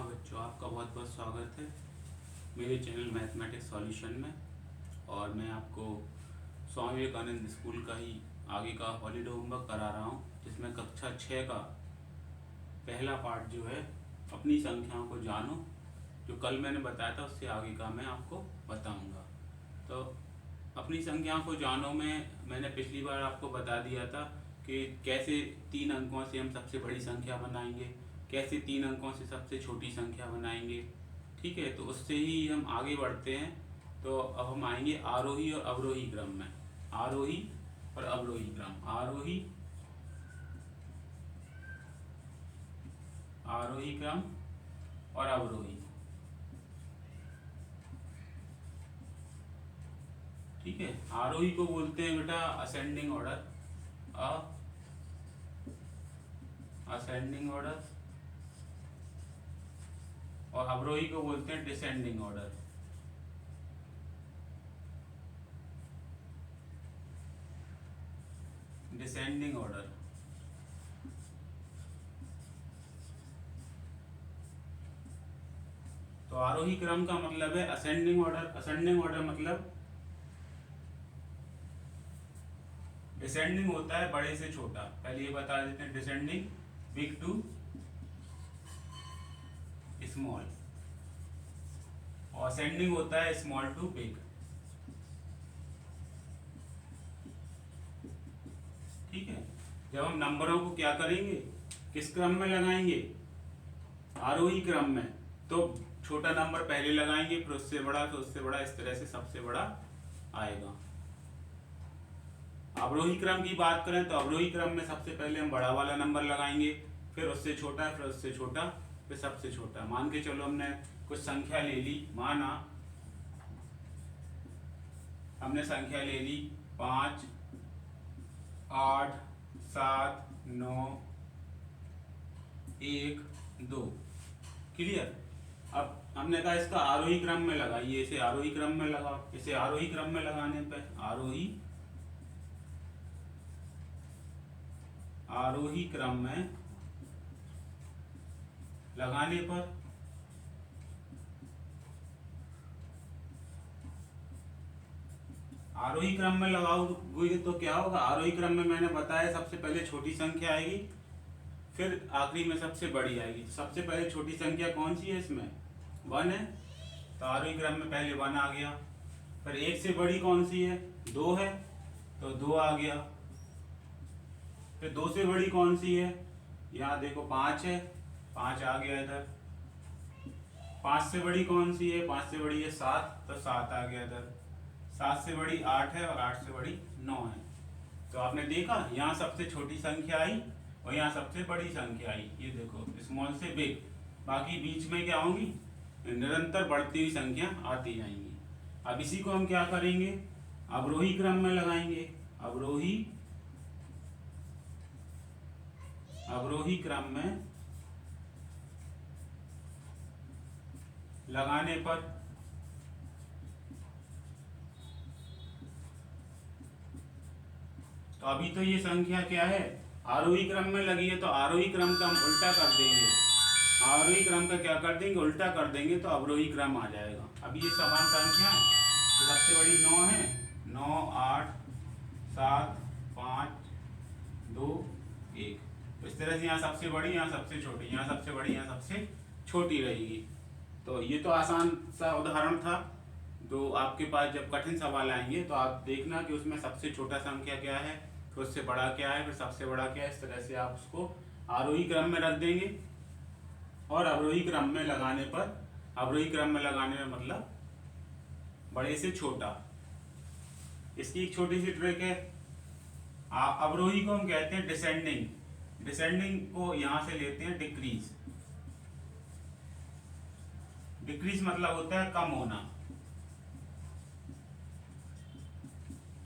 हाँ बच्चों, आपका बहुत बहुत स्वागत है मेरे चैनल मैथमेटिक्स सॉल्यूशन में। और मैं आपको स्वामी विवेकानंद स्कूल का ही आगे का हॉलीडे होमवर्क करा रहा हूँ, जिसमें कक्षा 6 का पहला पार्ट जो है अपनी संख्याओं को जानो, जो कल मैंने बताया था उससे आगे का मैं आपको बताऊंगा। तो अपनी संख्याओं को जानो में मैंने पिछली बार आपको बता दिया था कि कैसे 3 अंकों से हम सबसे बड़ी संख्या बनाएंगे, कैसे 3 अंकों से सबसे छोटी संख्या बनाएंगे। ठीक है, तो उससे ही हम आगे बढ़ते हैं। तो अब हम आएंगे आरोही और अवरोही क्रम में। आरोही और अवरोही क्रम, आरोही क्रम और अवरोही। ठीक है, आरोही को बोलते हैं बेटा असेंडिंग ऑर्डर, असेंडिंग ऑर्डर, और अवरोही को बोलते हैं डिसेंडिंग ऑर्डर। Descending order. तो आरोही क्रम का मतलब है असेंडिंग ऑर्डर। असेंडिंग ऑर्डर मतलब डिसेंडिंग होता है बड़े से छोटा। पहले ये बता देते हैं, डिसेंडिंग बिग टू स्मॉल, और असेंडिंग होता है स्मॉल टू बिग। ठीक है, जब हम नंबरों को क्या करेंगे, किस क्रम में लगाएंगे, आरोही क्रम में, तो छोटा नंबर पहले लगाएंगे, फिर उससे बड़ा, फिर उससे बड़ा, इस तरह से सबसे बड़ा आएगा। अवरोही क्रम की बात करें तो अवरोही क्रम में सबसे पहले हम बड़ा वाला नंबर लगाएंगे, फिर उससे छोटा, फिर उससे छोटा, फिर सबसे छोटा। मान के चलो हमने कुछ संख्या ले ली, माना हमने संख्या ले ली 5, 8, 7, 9, 1, 2। क्लियर। अब हमने कहा इसका आरोही क्रम में लगाइए, इसे आरोही क्रम में लगाओ। इसे आरोही क्रम में लगाने पे आरोही क्रम में लगाने पर आरोही क्रम में लगाओगे तो क्या होगा, आरोही क्रम में मैंने बताया सबसे पहले छोटी संख्या आएगी, फिर आखिरी में सबसे बड़ी आएगी। सबसे पहले छोटी संख्या कौन सी है, इसमें 1 है, तो आरोही क्रम में पहले 1 आ गया। फिर 1 से बड़ी कौन सी है, 2 है, तो 2 आ गया। फिर 2 से बड़ी कौन सी है, यहाँ देखो 5 है, 5 आ गया इधर। 5 से बड़ी कौन सी है, 5 से बड़ी है 7, तो 7 आ गया इधर। 7 से बड़ी 8 है, और 8 से बड़ी 9 है। तो आपने देखा यहाँ सबसे छोटी संख्या आई और यहाँ सबसे बड़ी संख्या आई। ये देखो स्मॉल से बिग, बाकी बीच में क्या होंगी, निरंतर बढ़ती हुई संख्या आती जाएंगी। अब इसी को हम क्या करेंगे, अवरोही क्रम में लगाएंगे। अवरोही क्रम में लगाने पर तो अभी तो ये संख्या क्या है, आरोही क्रम में लगी है, तो आरोही क्रम का हम उल्टा कर देंगे। आरोही क्रम का क्या कर देंगे, उल्टा कर देंगे, तो अवरोही क्रम आ जाएगा। अब ये समान संख्या है, तो सबसे बड़ी 9 है, 9, 8, 7, 5, 2, 1। तो इस तरह से यहाँ सबसे बड़ी, यहाँ सबसे छोटी, यहाँ सबसे बड़ी, यहाँ सबसे छोटी रहेगी। तो ये तो आसान सा उदाहरण था। तो आपके पास जब कठिन सवाल आएंगे तो आप देखना कि उसमें सबसे छोटा संख्या क्या है, फिर उससे बड़ा क्या है, फिर सबसे बड़ा क्या है। इस तरह से आप उसको आरोही क्रम में रख देंगे। और अवरोही क्रम में लगाने पर, अवरोही क्रम में लगाने में मतलब बड़े से छोटा। इसकी एक छोटी सी ट्रिक है, अवरोही को हम कहते हैं डिसेंडिंग, डिसेंडिंग को यहां से लेते हैं डिक्रीज। डिक्रीज मतलब होता है कम होना।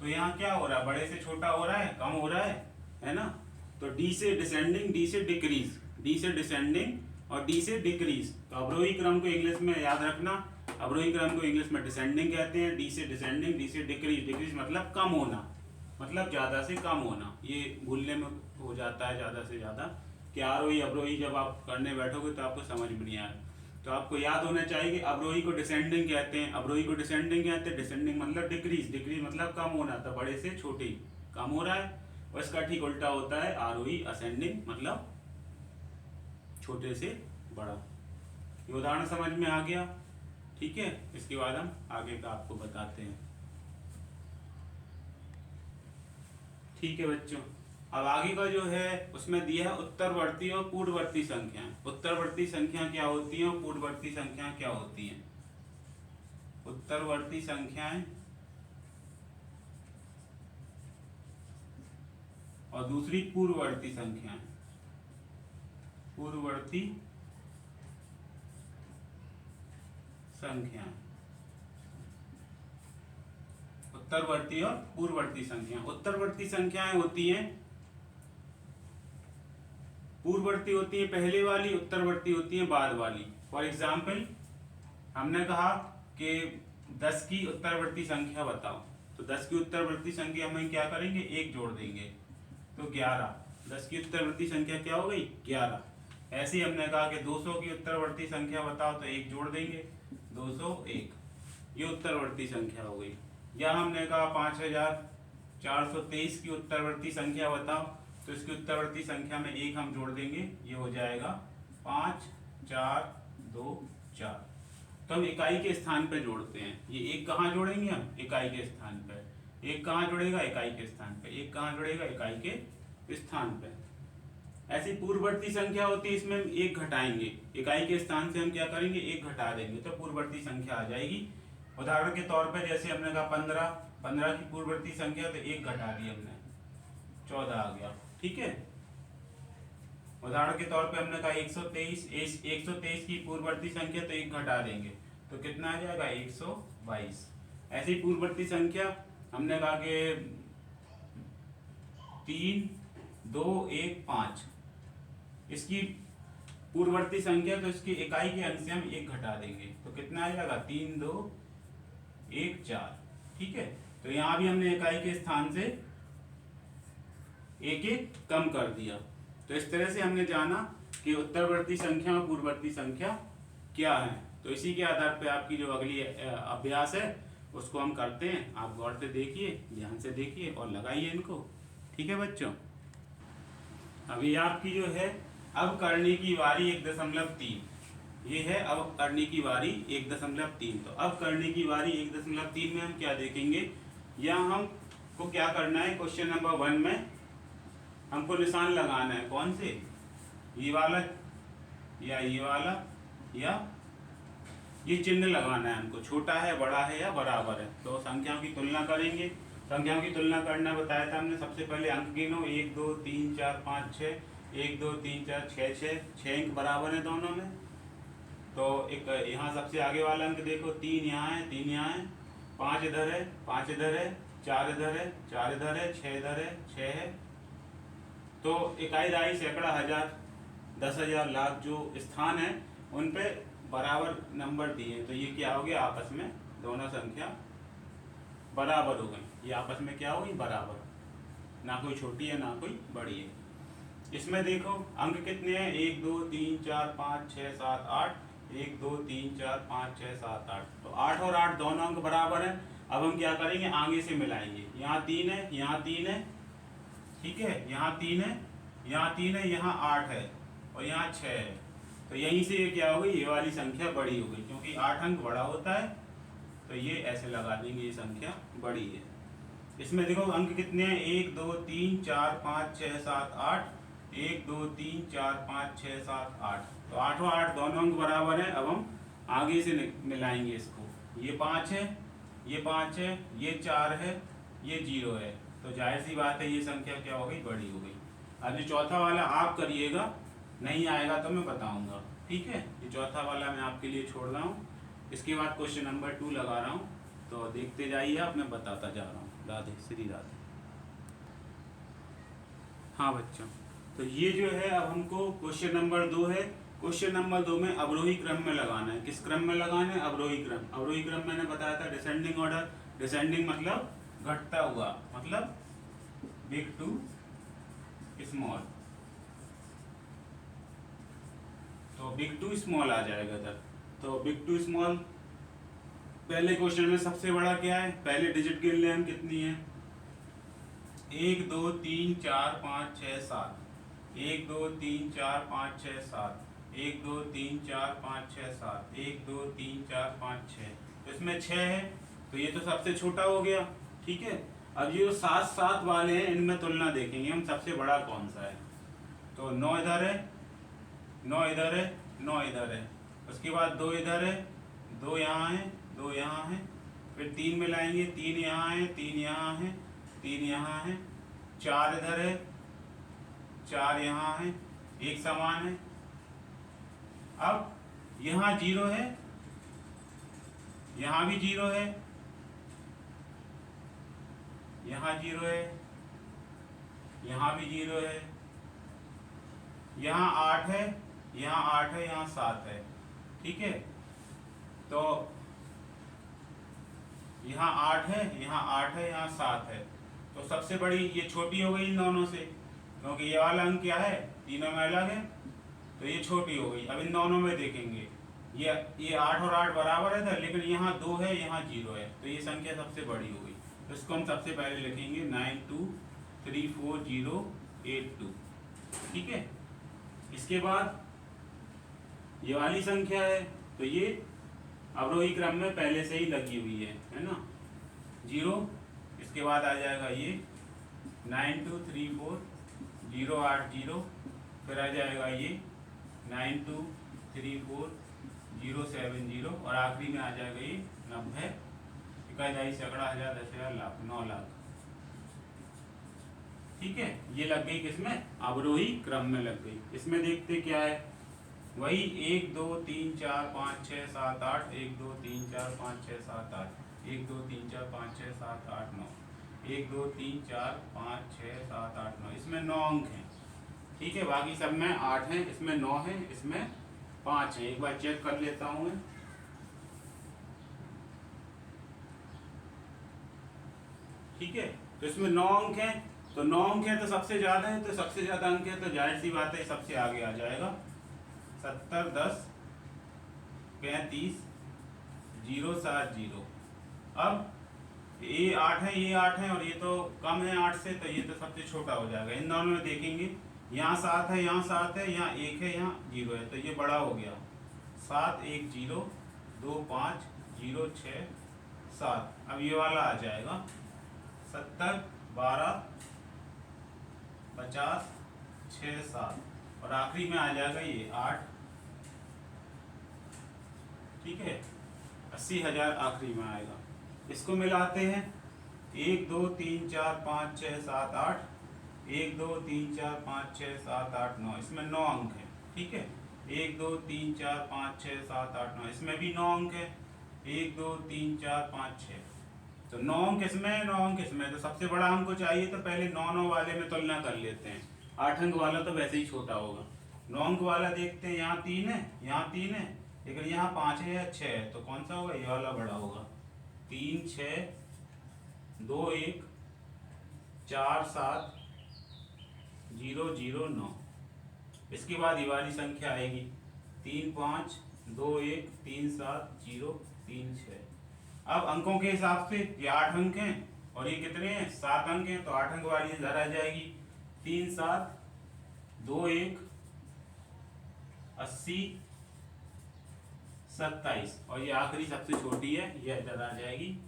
तो यहाँ क्या हो रहा है, बड़े से छोटा हो रहा है, कम हो रहा है ना। तो डी से डिसेंडिंग, डी से डिक्रीज, डी से डिसेंडिंग और डी से डिक्रीज। तो अवरोही क्रम को इंग्लिश में याद रखना, अवरोही क्रम को इंग्लिश में डिसेंडिंग कहते हैं। डी से डिसेंडिंग, डी से डिक्रीज। डिक्रीज मतलब कम होना, मतलब ज्यादा से कम होना। ये भूलने में हो जाता है ज्यादा से ज्यादा कि आरोही अवरोही जब आप करने बैठोगे तो आपको समझ में नहीं आएगा। तो आपको याद होना चाहिए कि अवरोही को डिसेंडिंग कहते हैं। अवरोही को डिसेंडिंग कहते हैं। डिसेंडिंग मतलब डिक्रीज, डिक्रीज मतलब कम होना, तो बड़े से छोटे कम हो रहा है। और इसका ठीक उल्टा होता है आरोही असेंडिंग मतलब छोटे से बड़ा। ये उदाहरण समझ में आ गया, ठीक है। इसके बाद हम आगे का आपको बताते हैं, ठीक है बच्चों। अब आगे का जो है उसमें दिया है उत्तरवर्ती और पूर्ववर्ती संख्याएं। उत्तरवर्ती संख्या क्या होती है और पूर्ववर्ती संख्या क्या होती है। उत्तरवर्ती संख्याएं और दूसरी पूर्ववर्ती संख्याएं। पूर्ववर्ती संख्याएं, उत्तरवर्ती और पूर्ववर्ती संख्या। उत्तरवर्ती संख्याएं होती हैं, पूर्ववर्ती होती है पहले वाली, उत्तरवर्ती होती है बाद वाली। फॉर एग्जाम्पल हमने कहा कि 10 की उत्तरवर्ती संख्या बताओ, तो 10 की उत्तरवर्ती संख्या हम क्या करेंगे, एक जोड़ देंगे तो 11। 10 की उत्तरवर्ती संख्या क्या हो गई, 11। ऐसे ही हमने कहा कि 200 की उत्तरवर्ती संख्या बताओ, तो एक जोड़ देंगे 201, ये उत्तरवर्ती संख्या हो गई। या हमने कहा 5423 की उत्तरवर्ती संख्या बताओ, तो इसकी उत्तरवर्ती संख्या में एक हम जोड़ देंगे, ये हो जाएगा 5 4 2 4। तो हम इकाई के स्थान पे जोड़ते हैं। ये एक कहाँ जोड़ेंगे हम, इकाई के स्थान पे। एक कहाँ जुड़ेगा, इकाई के स्थान पे। एक कहाँ जुड़ेगा, इकाई के स्थान पे। ऐसी पूर्ववर्ती संख्या होती है, इसमें हम एक घटाएंगे, इकाई के स्थान से हम क्या करेंगे, एक घटा देंगे, तो पूर्ववर्ती संख्या आ जाएगी। उदाहरण के तौर पे जैसे हमने कहा 15 की पूर्ववर्ती संख्या, तो एक घटा दी हमने, 14 आ गया, ठीक है। उदाहरण के तौर पे हमने कहा 123 की पूर्ववर्ती संख्या, तो एक घटा देंगे, तो कितना आ जाएगा, 122। ऐसी पूर्ववर्ती संख्या हमने कहा कि 3 2 1 5, इसकी पूर्ववर्ती संख्या, तो इसकी इकाई के अंक से हम एक घटा देंगे, तो कितना आ जाएगा, 3 2 1 4, ठीक है। तो यहां भी हमने इकाई के स्थान से एक एक कम कर दिया। तो इस तरह से हमने जाना कि उत्तरवर्ती संख्या और पूर्ववर्ती संख्या क्या है। तो इसी के आधार पर आपकी जो अगली अभ्यास है उसको हम करते हैं। आप गौर से देखिए, ध्यान से देखिए और लगाइए इनको, ठीक है बच्चों। अभी आपकी जो है अब करने की बारी 1.3, ये है अब करने की बारी 1.3। तो अब करने की बारी 1.3 में हम क्या देखेंगे, या हमको क्या करना है, क्वेश्चन नंबर 1 में हमको निशान लगाना है, कौन से, ये वाला या ये वाला, या ये चिन्ह लगाना है हमको, छोटा है बड़ा है या बराबर है। तो संख्याओं की तुलना करेंगे। संख्याओं की तुलना करना बताया था हमने। सबसे पहले अंक गिनो, 1 2 3 4 5 6, 1 2 3 4 6 अंक बराबर है दोनों में। तो एक यहाँ सबसे आगे वाला अंक देखो, 3 यहाँ है, 3 यहाँ है, 5 इधर है, 5 इधर है, 4 इधर है, 4 इधर है, 6 इधर है, 6 है। तो इकाई दहाई सैकड़ा हजार 10,000 लाख जो स्थान है उन पे बराबर नंबर दिए, तो ये क्या हो गया, आपस में दोनों संख्या बराबर हो गई। ये आपस में क्या हो गई, बराबर, ना कोई छोटी है ना कोई बड़ी है। इसमें देखो अंक कितने हैं, 1 2 3 4 5 6 7 8, 1 2 3 4 5 6 7 8। तो 8 और 8 दोनों अंक बराबर हैं। अब हम क्या करेंगे, आगे से मिलाएंगे। यहाँ 3 है, यहाँ 3 है, ठीक है, यहाँ 3 है, यहाँ 3 है, यहाँ 8 है और यहाँ 6 है। तो यहीं से ये क्या हो गई, ये वाली संख्या बड़ी हो गई, क्योंकि 8 अंक बड़ा होता है, तो ये ऐसे लगा देंगे, ये संख्या बड़ी है। इसमें देखो अंक कितने हैं, 1 2 3 4 5 6 7 8, 1 2 3 4 5 6 7 8। तो 8 और 8 दोनों अंक बराबर है। अब हम आगे से मिलाएंगे इसको, ये 5 है, ये 5 है, ये 4 है, ये 0 है, तो जाहिर सी बात है ये संख्या क्या हो गई, बड़ी हो गई। अब ये चौथा वाला आप करिएगा, नहीं आएगा तो मैं बताऊंगा, ठीक है। ये चौथा वाला मैं आपके लिए छोड़ रहा हूँ। इसके बाद क्वेश्चन नंबर 2 लगा रहा हूँ, तो देखते जाइए आप, मैं बताता जा रहा हूँ। राधे श्री राधे। हाँ बच्चों, तो ये जो है अब हमको क्वेश्चन नंबर 2 है। क्वेश्चन नंबर 2 में अवरोही क्रम में लगाना है। किस क्रम में लगाना है, अवरोही क्रम। अवरोही क्रम मैंने बताया था डिसेंडिंग ऑर्डर। डिसेंडिंग मतलब घटता हुआ, मतलब बिग टू स्मॉल, तो बिग टू स्मॉल आ जाएगा इधर। तो बिग टू स्मॉल, पहले क्वेश्चन में सबसे बड़ा क्या है, पहले डिजिट गिन लें हम कितनी है, 1 2 3 4 5 6 7, 1 2 3 4 5 6 7, 1 2 3 4 5 6 7, 1 2 3 4 5 6, तो इसमें 6 है, तो ये तो सबसे छोटा हो गया। ठीक है, अब ये जो 7 7 वाले हैं इनमें तुलना देखेंगे हम, सबसे बड़ा कौन सा है। तो 9 इधर है, 9 इधर है, 9 इधर है, उसके बाद 2 इधर है, 2 यहाँ है, 2 यहाँ है, फिर 3 मिलाएंगे, 3 यहाँ है, 3 यहाँ है, 3 यहाँ है, 4 इधर है, 4 यहाँ है, एक समान है। अब यहाँ 0 है, यहाँ भी 0 है, यहाँ 0 है, यहाँ भी 0 है, यहाँ 8 है, यहाँ 8 है, यहाँ 7 है। ठीक है, तो यहाँ 8 है, यहाँ 8 है, यहाँ 7 है, तो सबसे बड़ी ये छोटी हो गई इन दोनों से, क्योंकि ये वाला अंक क्या है, तीनों में अलग है, तो ये छोटी हो गई। अब इन दोनों में देखेंगे, ये 8 और 8 बराबर है था, लेकिन यहाँ 2 है, यहाँ 0 है, तो ये संख्या सबसे बड़ी हो गई। तो इसको हम सबसे पहले लिखेंगे 923408 2। ठीक है, इसके बाद ये वाली संख्या है, तो ये अवरोही क्रम में पहले से ही लगी हुई है ना, 0, इसके बाद आ जाएगा ये 923408 फिर आ जाएगा ये 923407 और आखिरी में आ जाएगा ये 90, 21 सैकड़ा हजार 10,000 लाख 9 लाख। ठीक है, ये लग गई किसमें, अवरोही क्रम में लग गई। इसमें देखते क्या है, वही 1 2 3 4 5 6 7 8, 1 2 3 4 5 6 7 8, 1 2 3 4 5 6 7 8 9, 1 2 3 4 5 6 7 8 9, इसमें 9 अंक हैं। ठीक है, बाकी सब में 8 हैं, इसमें 9 है, इसमें 5 है। एक बार चेक कर लेता हूँ मैं। ठीक है, तो इसमें 9 अंक हैं, तो 9 अंक है तो सबसे ज्यादा है, तो सबसे ज्यादा अंक है तो जाहिर सी बात है सबसे आगे आ जाएगा 70 10 35 070। अब ये 8 है, ये 8 है, और ये तो कम है 8 से, तो ये तो सबसे छोटा हो जाएगा। इन दोनों में देखेंगे, यहाँ 7 है, यहाँ 7 है, यहाँ 1 है, यहाँ 0 है, तो ये बड़ा हो गया 7 1 0 2 5 0 6 7। अब ये वाला आ जाएगा 70 12 50 6 7, और आखिरी में आ जाएगा ये 8। ठीक है, 80,000 आखिरी में आएगा। इसको मिलाते हैं, 1 2 3 4 5 6 7 8, 1 2 3 4 5 6 7 8 9, इसमें 9 अंक है। ठीक है, 1 2 3 4 5 6 7 8 9, इसमें भी 9 अंक है, 1 2 3 4 5 6, तो 9 अंक इसमें, 9 अंक इसमें, तो सबसे बड़ा हमको चाहिए, तो पहले 9 9 वाले में तुलना कर लेते हैं। 8 अंक वाला तो वैसे ही छोटा होगा, 9 अंक वाला देखते हैं, यहाँ 3 है, यहाँ 3 है, लेकिन यहाँ 5 है या 6 है, तो कौन सा होगा, ये वाला बड़ा होगा। 3 6 2 1 4 7 0 0 9, इसके बाद ये वाली संख्या आएगी 3 5 2 1 3 7 0 3 6। अब अंकों के हिसाब से ये 8 अंक हैं, और ये कितने हैं, 7 अंक हैं, तो 8 अंक वाली इधर आ जाएगी 3 7 2 1 80 27, और ये आखिरी सबसे छोटी है, ये इधर आ जाएगी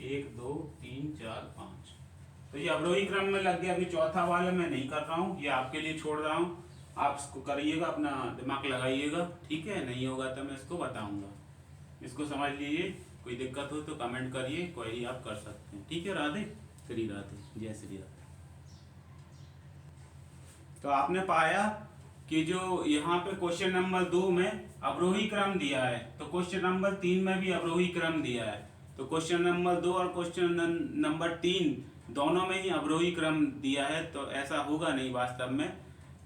1 2 3 4 5। तो ये अवरोही क्रम में लग गया। अभी चौथा वाला मैं नहीं कर रहा हूँ, ये आपके लिए छोड़ रहा हूँ, आप इसको करिएगा, अपना दिमाग लगाइएगा। ठीक है, नहीं होगा तो मैं इसको बताऊंगा, इसको समझ लीजिए। कोई दिक्कत हो तो कमेंट करिए, क्वेरी आप कर सकते हैं। ठीक है, राधे श्री राधे, जय श्री राधे। तो आपने पाया कि जो यहाँ पे क्वेश्चन नंबर 2 में अवरोही क्रम दिया है, तो क्वेश्चन नंबर 3 में भी अवरोही क्रम दिया है। तो क्वेश्चन नंबर 2 और क्वेश्चन नंबर 3 दोनों में ही अवरोही क्रम दिया है, तो ऐसा होगा नहीं वास्तव में।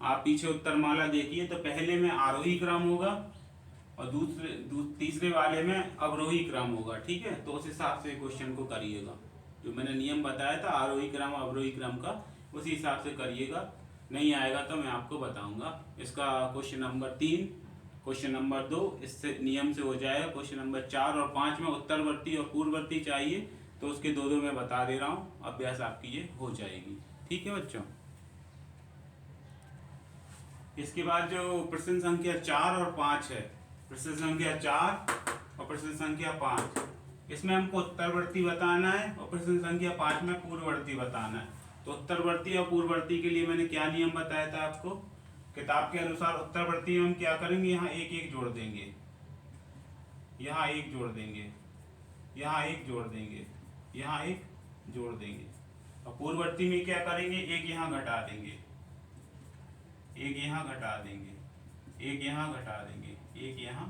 आप पीछे उत्तरमाला देखिए, तो पहले में आरोही क्रम होगा और तीसरे वाले में अवरोही क्रम होगा। ठीक है, तो उस हिसाब से क्वेश्चन को करिएगा, जो मैंने नियम बताया था आरोही क्रम अवरोही क्रम का, उसी हिसाब से करिएगा। नहीं आएगा तो मैं आपको बताऊंगा। इसका क्वेश्चन नंबर 3 क्वेश्चन नंबर 2 इससे नियम से हो जाएगा। क्वेश्चन नंबर 4 और 5 में उत्तरवर्ती और पूर्ववर्ती चाहिए, तो उसके दो मैं बता दे रहा हूँ, अभ्यास आपकी ये हो जाएगी। ठीक है बच्चों। इसके बाद जो प्रश्न संख्या 4 और 5 है, प्रश्न संख्या 4 और प्रश्न संख्या 5, इसमें हमको उत्तरवर्ती बताना है और प्रश्न संख्या 5 में पूर्ववर्ती बताना है। तो उत्तरवर्ती और पूर्ववर्ती के लिए मैंने क्या नियम बताया था आपको, किताब के अनुसार उत्तरवर्ती में हम क्या करेंगे, यहाँ एक एक जोड़ देंगे, यहाँ एक जोड़ देंगे, यहाँ एक जोड़ देंगे, यहाँ एक जोड़ देंगे। और पूर्ववर्ती में क्या करेंगे, एक यहाँ घटा देंगे, एक यहाँ घटा देंगे, एक यहाँ घटा देंगे, एक यहाँ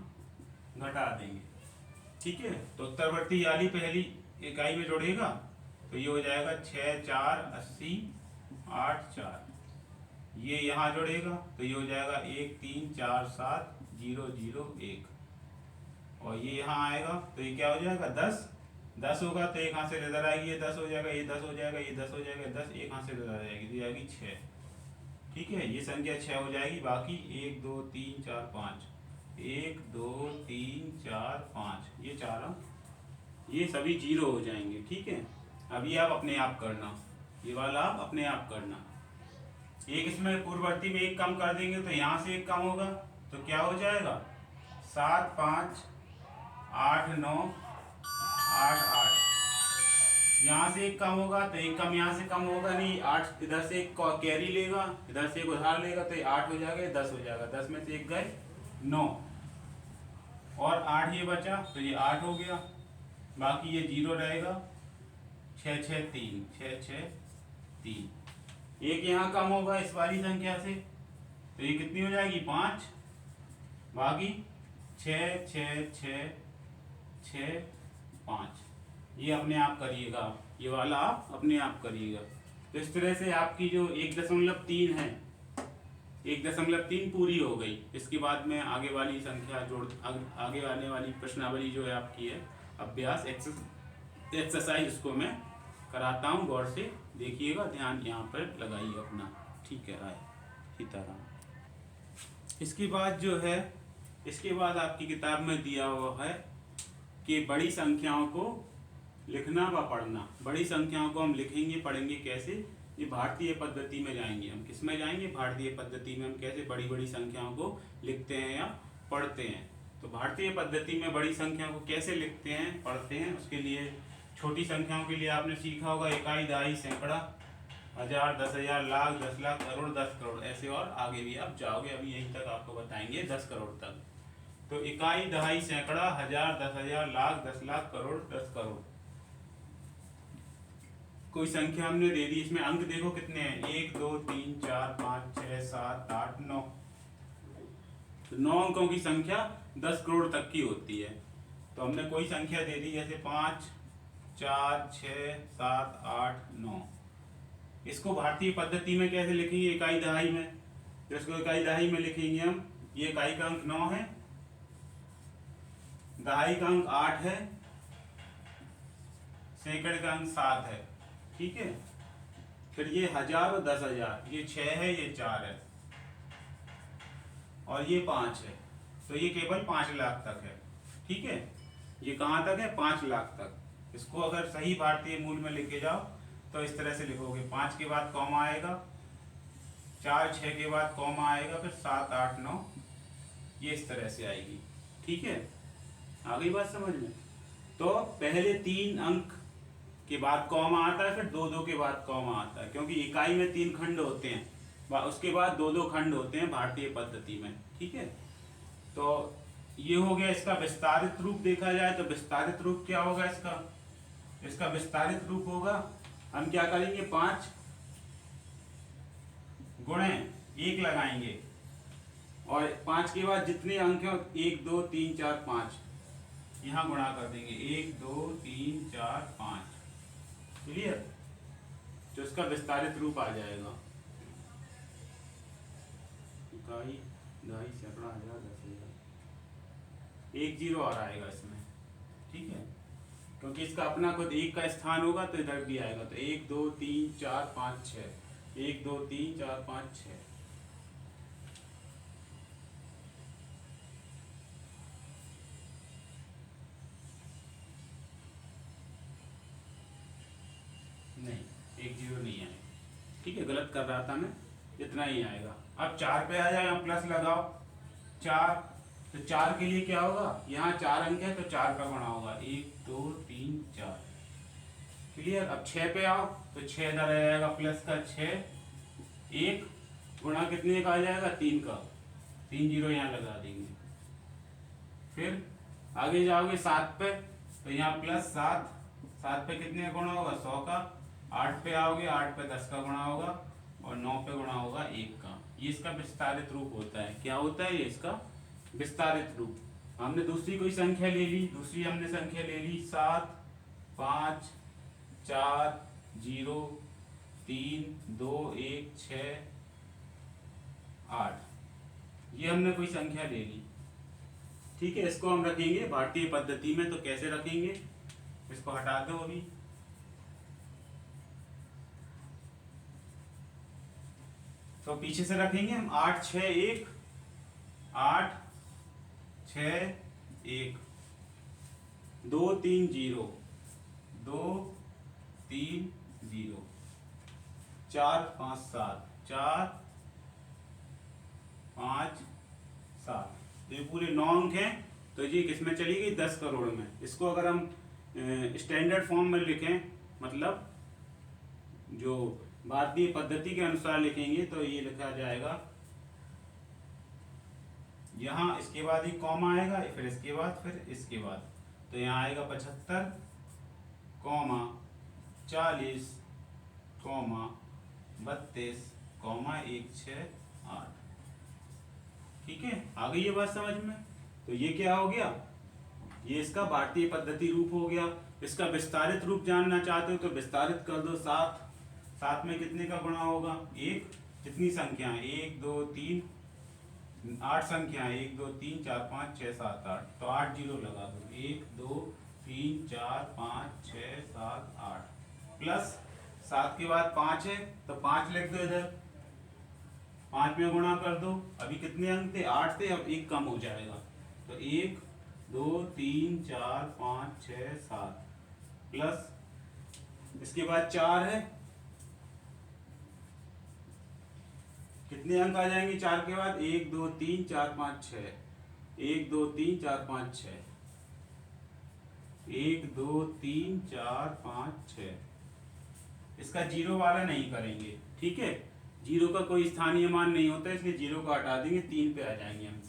घटा देंगे। ठीक है। तो उत्तरवर्ती वाली पहली इकाई में जोड़ेगा तो ये हो जाएगा 6 4 80 8 4। ये यहाँ जोड़ेगा तो ये हो जाएगा 1 3 4 7 0 0 1। और ये यहाँ आएगा तो ये क्या हो जाएगा 10 10 होगा तो एक हाथ से इधर आएगी, ये 10 हो जाएगा, ये 10 हो जाएगा, ये 10 हो जाएगा, 10 एक हाथ से इधर आ जाएगी, तो जाएगी 6। ठीक है। ये संख्या 6 हो जाएगी। बाकी 1 2 3 4 5, 1 2 3 4 5, ये 4 अंक, ये सभी 0 हो जाएंगे। ठीक है। अब ये आप अपने आप करना, ये वाला आप अपने आप करना। एक इसमें पूर्ववर्ती में एक कम कर देंगे तो यहाँ से एक कम होगा, तो क्या हो जाएगा 7 5 8 9 8 8। यहाँ से एक कम होगा तो एक कम यहाँ से कम होगा नहीं, 8 इधर से एक कैरी लेगा, इधर से एक उधार लेगा तो ये 8 हो जाएगा, ये 10 हो जाएगा, 10 में से एक गए 9 और 8 ये बचा तो ये 8 हो गया। बाकी ये 0 रहेगा, 6 6 3 6 6 3। एक यहाँ कम होगा इस वाली संख्या से तो ये कितनी हो जाएगी 5। बाकी 6 6 6 6 5। ये अपने आप करिएगा, ये वाला आप अपने आप करिएगा। तो इस तरह से आपकी जो 1.3 है, 1.3 पूरी हो गई। इसके बाद में आगे वाली संख्या जोड़, आगे आने वाली प्रश्नावली जो है आपकी है अभ्यास एक्सरसाइज, उसको मैं कराता हूँ, गौर से देखिएगा, ध्यान यहाँ पर लगाइए अपना। ठीक है। आए सीताराम। इसके बाद जो है, इसके बाद आपकी किताब में दिया हुआ है कि बड़ी संख्याओं को लिखना व पढ़ना। बड़ी संख्याओं को हम लिखेंगे पढ़ेंगे कैसे, ये भारतीय पद्धति में जाएंगे। हम किस में जाएंगे, भारतीय पद्धति में हम कैसे बड़ी बड़ी संख्याओं को लिखते हैं या पढ़ते हैं। तो भारतीय पद्धति में बड़ी संख्याओं को कैसे लिखते हैं पढ़ते हैं, उसके लिए छोटी संख्याओं के लिए आपने सीखा होगा इकाई, दहाई, सैकड़ा, हजार, 10,000, लाख, 10 लाख, करोड़, 10 करोड़, ऐसे और आगे भी आप जाओगे। अभी यहीं तक आपको बताएंगे 10 करोड़ तक। तो इकाई, दहाई, सैकड़ा, हजार, 10,000, लाख, 10 लाख, करोड़, 10 करोड़। कोई संख्या हमने दे दी, इसमें अंक देखो कितने हैं, 1 2 3 4 5 6 7 8 9। तो 9 अंकों की संख्या 10 करोड़ तक की होती है। तो हमने कोई संख्या दे दी जैसे 5 4 6 7 8 9। इसको भारतीय पद्धति में कैसे लिखेंगे, इकाई दहाई में। तो इसको इकाई दहाई में लिखेंगे हम, ये इकाई का अंक 9 है, दहाई का अंक 8 है, सैकड़े का अंक 7 है। ठीक है। फिर ये 1000 और 10,000, ये 6 है, ये 4 है और ये 5 है। तो ये केवल 5 लाख तक है। ठीक है। ये कहाँ तक है, 5 लाख तक। इसको अगर सही भारतीय मूल में लिखे जाओ तो इस तरह से लिखोगे, 5 के बाद कॉमा आएगा, 4 6 के बाद कॉमा आएगा, फिर 7 8 9, ये इस तरह से आएगी। ठीक है। आ गई बात समझ में। तो पहले 3 अंक के बाद कॉमा आता है, फिर 2 2 के बाद कॉमा आता है, क्योंकि इकाई में 3 खंड होते हैं, उसके बाद 2 2 खंड होते हैं भारतीय पद्धति में। ठीक है। तो ये हो गया इसका विस्तारित रूप। देखा जाए तो विस्तारित रूप क्या होगा इसका, इसका विस्तारित रूप होगा, हम क्या करेंगे 5 गुणे 1 लगाएंगे और 5 के बाद जितने अंक हैं 1 2 3 4 5 यहाँ गुणा कर देंगे, 1 2 3 4 5। क्लियर। तो इसका विस्तारित रूप आ जाएगा, इकाई, दहाई, सैकड़ा, हजार, 10,000। 1 0 और आएगा इसमें। ठीक है। क्योंकि इसका अपना खुद 1 का स्थान होगा तो इधर भी आएगा। तो 1 2 3 4 5 6, 1 2 3 4 5 6। एक जीरो नहीं आएगा। ठीक है, गलत कर रहा था मैं, इतना ही आएगा। अब 4 पे आ जाए, यहाँ प्लस लगाओ 4, तो 4 के लिए क्या होगा, यहाँ 4 अंक है तो 4 का गुणा होगा, 1 2 3 4। क्लियर। अब 6 पे आओ तो 6 इधर आ जाएगा प्लस का 6, 1 गुणा कितने का आ जाएगा, 3 का, 3 जीरो यहाँ लगा देंगे। फिर आगे जाओगे 7 पे तो यहाँ प्लस 7, 7 पे कितने का गुणा होगा, 100 का। 8 पे आओगे, 8 पे 10 का गुणा होगा, और 9 पे गुणा होगा 1 का। ये इसका विस्तारित रूप होता है। क्या होता है ये, इसका विस्तारित रूप। हमने दूसरी कोई संख्या ले ली, दूसरी हमने संख्या ले ली 7 5 4 0 3 2 1 6 8, ये हमने कोई संख्या ले ली। ठीक है, इसको हम रखेंगे भारतीय पद्धति में। तो कैसे रखेंगे, इसको हटा दो अभी। तो पीछे से रखेंगे हम 8 6 1, 8 6 1, 2 3 0, 2 3 0, 4 5 7, 4 5 7। तो ये पूरे 9 अंक हैं। तो ये किसमें चली गई, 10 करोड़ में। इसको अगर हम स्टैंडर्ड फॉर्म में लिखें, मतलब जो भारतीय पद्धति के अनुसार लिखेंगे, तो ये लिखा जाएगा, यहाँ इसके बाद ही कॉमा आएगा, फिर इसके बाद, फिर इसके बाद। तो यहाँ आएगा 75, 40, 32, 168। ठीक है, आ गई ये बात समझ में। तो ये क्या हो गया, ये इसका भारतीय पद्धति रूप हो गया। इसका विस्तारित रूप जानना चाहते हो तो विस्तारित कर दो। 7, 7 में कितने का गुणा होगा, 1। कितनी संख्या, 1 2 3 8 संख्या, 1 2 3 4 5 6 7 8। तो 8 जीरो लगा दो, 1 2 3 4 5 6 7 8। प्लस 7 के बाद 5 है तो 5 लिख दो इधर, 5 में गुणा कर दो। अभी कितने अंक थे, 8 थे, अब 1 कम हो जाएगा। तो 1 2 3 4 5 6 7, प्लस इसके बाद 4 है, कितने अंक आ जाएंगे 4 के बाद, 1 2 3 4 5 6, 1 2 3 4 5 6, 1 2 3 4 5 6। इसका जीरो वाला नहीं करेंगे। ठीक है, जीरो का कोई स्थानीय मान नहीं होता, इसलिए जीरो को हटा देंगे। 3 पे आ जाएंगे हम।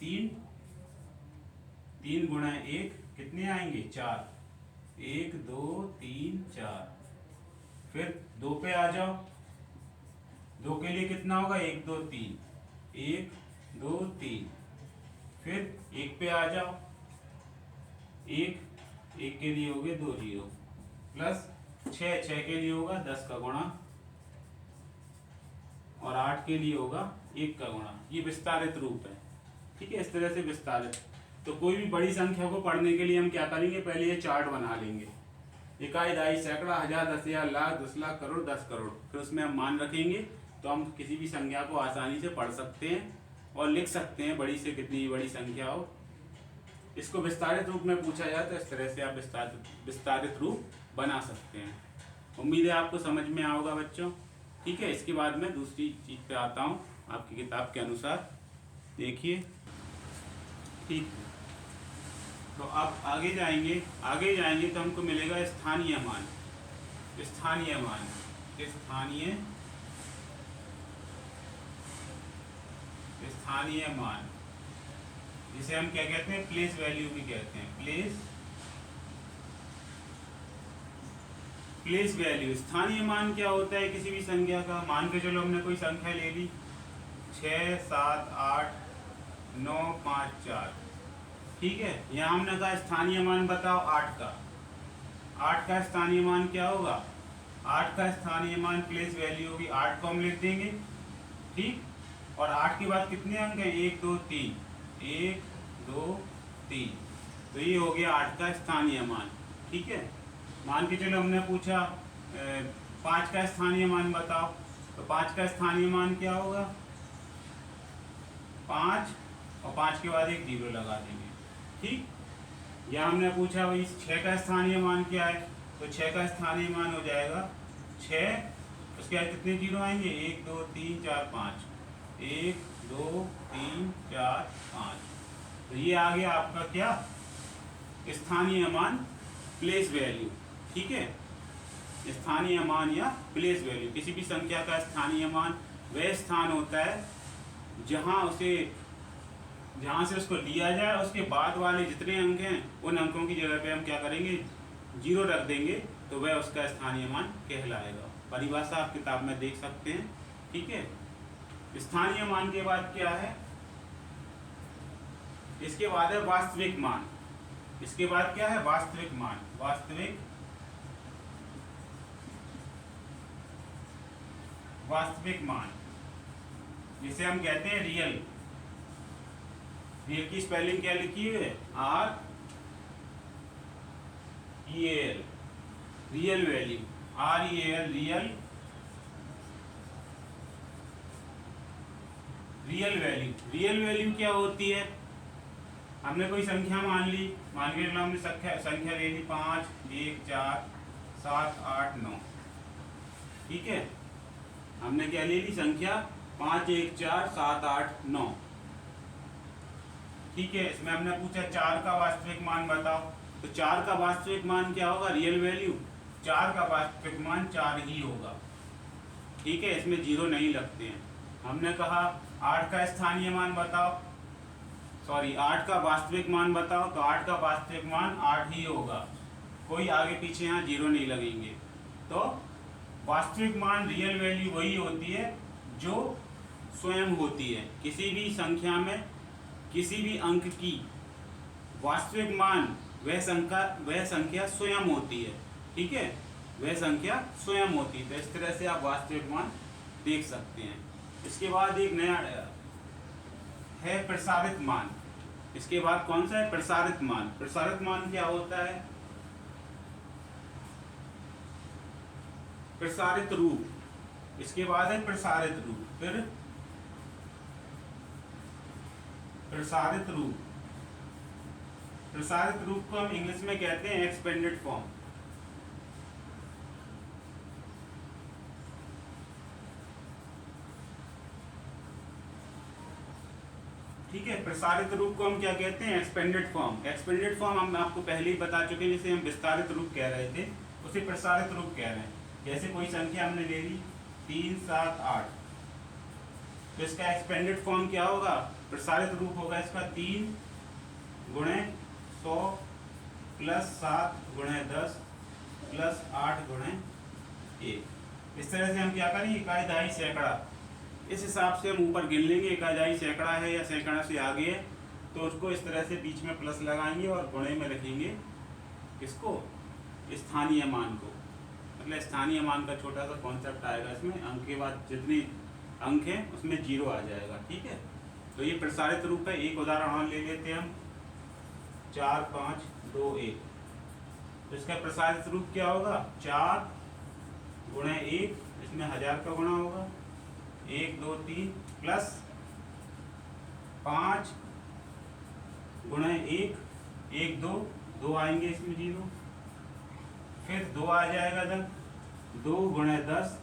3 गुणा 1 कितने आएंगे, 4, 1 2 3 4। फिर 2 पे आ जाओ, 2 के लिए कितना होगा, 1 2 3, 1 2 3। फिर 1 पे आ जाओ, 1 के लिए हो गए 2 जीरो, प्लस 6 के लिए होगा 10 का गुणा, और 8 के लिए होगा 1 का गुणा। ये विस्तारित रूप है। ठीक है, इस तरह से विस्तारित। तो कोई भी बड़ी संख्या को पढ़ने के लिए हम क्या करेंगे, पहले ये चार्ट बना लेंगे, इकाई, दहाई, सैकड़ा, हजार, 10,000, लाख, 10 लाख, करोड़, 10 करोड़। फिर उसमें हम मान रखेंगे, तो हम किसी भी संख्या को आसानी से पढ़ सकते हैं और लिख सकते हैं, बड़ी से कितनी बड़ी संख्या हो। इसको विस्तारित रूप में पूछा जाए तो इस तरह से आप विस्तारित रूप बना सकते हैं। उम्मीद है आपको समझ में आओगा बच्चों। ठीक है, इसके बाद मैं दूसरी चीज पे आता हूँ आपकी किताब के अनुसार। देखिए, ठीक है, तो आप आगे जाएंगे तो हमको मिलेगा स्थानीय मान। स्थानीय मान, स्थानीय मान, जिसे हम क्या कहते हैं, प्लेस वैल्यू भी कहते हैं। Place value. स्थानीय मान क्या होता है, किसी भी संख्या का। मान के चलो हमने कोई संख्या ले ली, 6 7 8 9 5 4। ठीक है, यहाँ हमने कहा स्थानीय मान बताओ 8 का। 8 का स्थानीय मान क्या होगा, 8 का स्थानीय मान प्लेस वैल्यू होगी, 8 को हम लिख देंगे। ठीक, और 8 के बाद कितने अंक हैं, 1 2 3, 1 2 3। तो ये हो गया 8 का स्थानीय मान। ठीक है, मान के चलो हमने पूछा 5 का स्थानीय मान बताओ, तो 5 का स्थानीय मान क्या होगा, 5, और 5 के बाद एक जीरो लगा देंगे। ठीक, या हमने पूछा भाई 6 का स्थानीय मान क्या है, तो 6 का स्थानीय मान हो जाएगा 6 उसके बाद कितने जीरो आएंगे, 1 2 3 4 5, 1 2 3 4 5। तो ये आ गया आपका क्या, स्थानीय मान, प्लेस वैल्यू। ठीक है, स्थानीय मान या प्लेस वैल्यू, किसी भी संख्या का स्थानीय मान वह स्थान होता है जहाँ से उसको लिया जाए, उसके बाद वाले जितने अंक हैं उन अंकों की जगह पे हम क्या करेंगे, जीरो रख देंगे, तो वह उसका स्थानीय मान कहलाएगा। परिभाषा आप किताब में देख सकते हैं। ठीक है, स्थानीय मान के बाद क्या है, इसके बाद है वास्तविक मान। इसके बाद क्या है, वास्तविक मान। वास्तविक मान जिसे हम कहते हैं रियल। रियल की स्पेलिंग क्या लिखी हुई है, REAL, real value, REAL, real value. Real value क्या होती है, हमने कोई संख्या मान ली, मान के हमने संख्या ले ली 5 1 4 7 8 9। ठीक है, हमने क्या ले ली, संख्या 5 1 4 7 8 9। ठीक है, इसमें हमने पूछा 4 का वास्तविक मान बताओ, तो 4 का वास्तविक मान क्या होगा, रियल वैल्यू, 4 का वास्तविक मान 4 ही होगा। ठीक है, इसमें जीरो नहीं लगते हैं। हमने कहा 8 का स्थानीय मान बताओ, 8 का वास्तविक मान बताओ, तो 8 का वास्तविक मान 8 ही होगा, कोई आगे पीछे यहाँ जीरो नहीं लगेंगे। तो वास्तविक मान, रियल वैल्यू वही होती है जो स्वयं होती है। किसी भी संख्या में किसी भी अंक की वास्तविक मान वह संख्या स्वयं होती है। ठीक है, वह संख्या स्वयं होती है। तो इस तरह से आप वास्तविक मान देख सकते हैं। इसके बाद एक नया है प्रसारित मान। इसके बाद कौन सा है, प्रसारित मान। प्रसारित मान क्या होता है, प्रसारित रूप। इसके बाद है प्रसारित रूप, फिर प्रसारित रूप। प्रसारित रूप को हम इंग्लिश में कहते हैं एक्सपेंडेड फॉर्म। ठीक है, प्रसारित रूप को हम क्या कहते हैं, एक्सपेंडेड फॉर्म। एक्सपेंडेड फॉर्म हम आपको पहले ही बता चुके हैं, जिसे हम विस्तारित रूप कह रहे थे उसे प्रसारित रूप कह रहे हैं। जैसे कोई संख्या हमने ले ली 3 7 8, तो इसका एक्सपेंडेड फॉर्म क्या होगा, प्रसारित रूप होगा इसका 3 गुणे 100 प्लस 7 गुणे 10 प्लस 8 गुणे 1। इस तरह से हम क्या करेंगे, इकाई दहाई सैकड़ा, इस हिसाब से हम ऊपर गिन लेंगे। इकाई दहाई सैकड़ा है या सैकड़ा से आगे है, तो उसको इस तरह से बीच में प्लस लगाएंगे और गुणे में रखेंगे किसको, स्थानीय मान को। मतलब स्थानीय मान का छोटा सा कॉन्सेप्ट आएगा इसमें, अंक के बाद जितने अंक हैं उसमें जीरो आ जाएगा। ठीक है, तो ये प्रसारित रूप है। एक उदाहरण और ले लेते हैं हम, 4 5 2 1। तो इसका प्रसारित रूप क्या होगा, 4 गुणे 1, इसमें 1000 का गुणा होगा, 1 2 3 प्लस 5 गुणे 1 1 2 2 आएंगे इसमें जीरो, फिर 2 आ जाएगा इधर, 2 गुणे 10